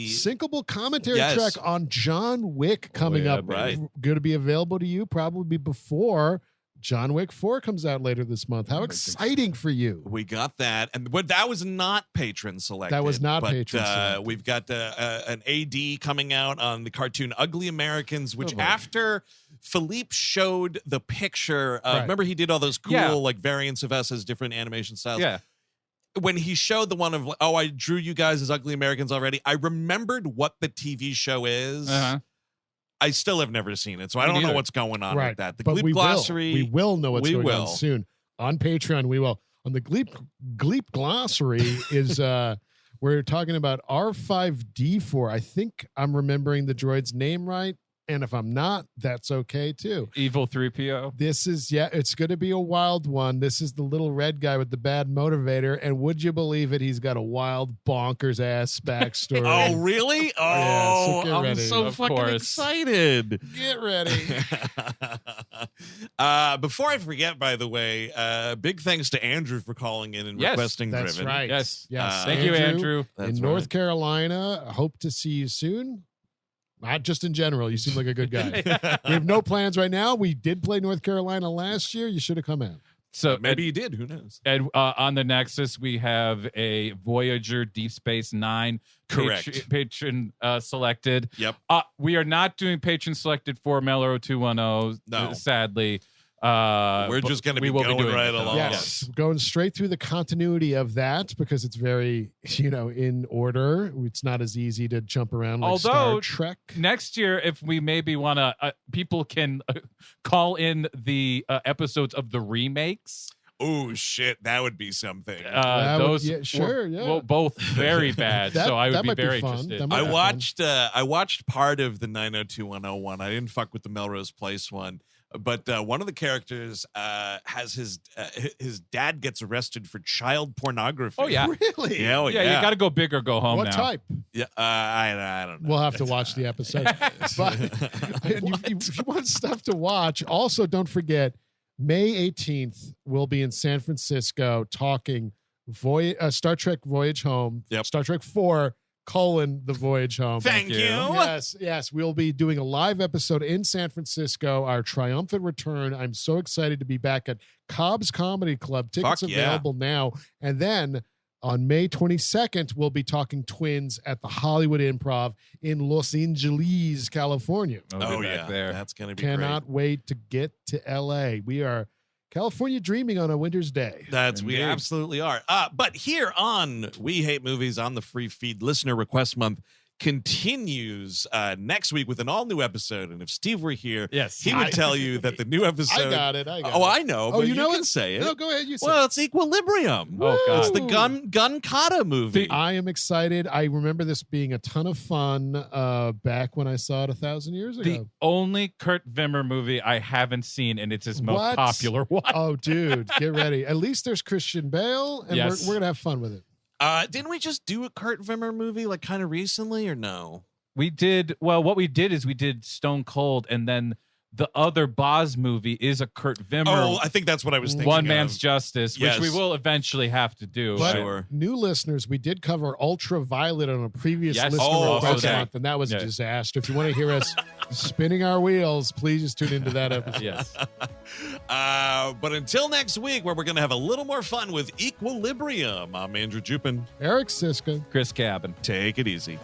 syncable commentary track on John Wick coming up. Right. Going to be available to you probably before John Wick 4 comes out later this month. How exciting for you. We got that. And but that was not patron selected. That was not patron selected. We've got an AD coming out on the cartoon Ugly Americans, which after Philippe showed the picture, remember he did all those cool like variants of us as different animation styles. Yeah. When he showed the one of, I drew you guys as Ugly Americans already, I remembered what the TV show is. I still have never seen it, so I don't know what's going on with that. The Gleep Glossary. We will know what's going on soon. On Patreon, we will. On the Gleep Glossary is we're talking about R5D4. I think I'm remembering the droid's name right. And if I'm not, that's okay too. Evil 3PO. This is, it's going to be a wild one. This is the little red guy with the bad motivator. And would you believe it? He's got a wild, bonkers ass backstory. Oh, really? Oh, so I'm so fucking excited. Get ready. Before I forget, by the way, big thanks to Andrew for calling in and requesting that's Driven. Right. Yes. Thank you, Andrew. In North Carolina. Hope to see you soon. Not just in general. You seem like a good guy. We have no plans right now. We did play North Carolina last year. You should have come out. So maybe you did. Who knows? And on the Nexus, we have a Voyager Deep Space Nine patron selected. Yep. We are not doing patron selected for Melro 210. No. Sadly. We're just going to be going right along. Yes, going straight through the continuity of that because it's very, in order. It's not as easy to jump around like Star Trek. Next year, if we maybe want to, people can call in the episodes of the remakes. Oh shit, that would be something. Those were both very bad. So I would be very interested. I watched part of the 90210 I didn't fuck with the Melrose Place one. But one of the characters has his dad gets arrested for child pornography. Oh yeah, really? Yeah, you got to go big or go home. What now. type? Yeah, I don't know. We'll have to watch the episode. But if you want stuff to watch, also don't forget May 18th we'll be in San Francisco talking Star Trek Voyage Home. Yep. Star Trek 4. The Voyage Home. Thank you. Yes. We'll be doing a live episode in San Francisco, our triumphant return. I'm so excited to be back at Cobb's Comedy Club. Tickets available now. And then on May 22nd, we'll be talking Twins at the Hollywood Improv in Los Angeles, California. Oh yeah. There. That's going to be Cannot wait to get to LA. We are California dreaming on a winter's day. We absolutely are. But here on We Hate Movies on the free feed, listener request month continues next week with an all-new episode. And if Steve were here, he would tell you that the new episode... I got it. I know, but you can say it. No, go ahead. You say Well, it's Equilibrium. Oh, God. It's the Gun Kata movie. I am excited. I remember this being a ton of fun back when I saw it 1,000 years ago. The only Kurt Wimmer movie I haven't seen, and it's his most popular one. Oh, dude, get ready. At least there's Christian Bale, and we're going to have fun with it. Didn't we just do a Kurt Wimmer movie like kind of recently or no? We did. Well, what we did is we did Stone Cold, and then the other Boz movie is a Kurt Wimmer. Oh, I think that's what I was thinking. One Man's Justice, which we will eventually have to do. But new listeners, we did cover Ultraviolet on a previous listener request month, and that was a disaster. If you want to hear us spinning our wheels, please just tune into that episode. Yes. But until next week, where we're going to have a little more fun with Equilibrium, I'm Andrew Jupin. Eric Szyszka. Chris Cabin. Take it easy.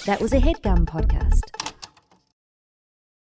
That was a HeadGum podcast.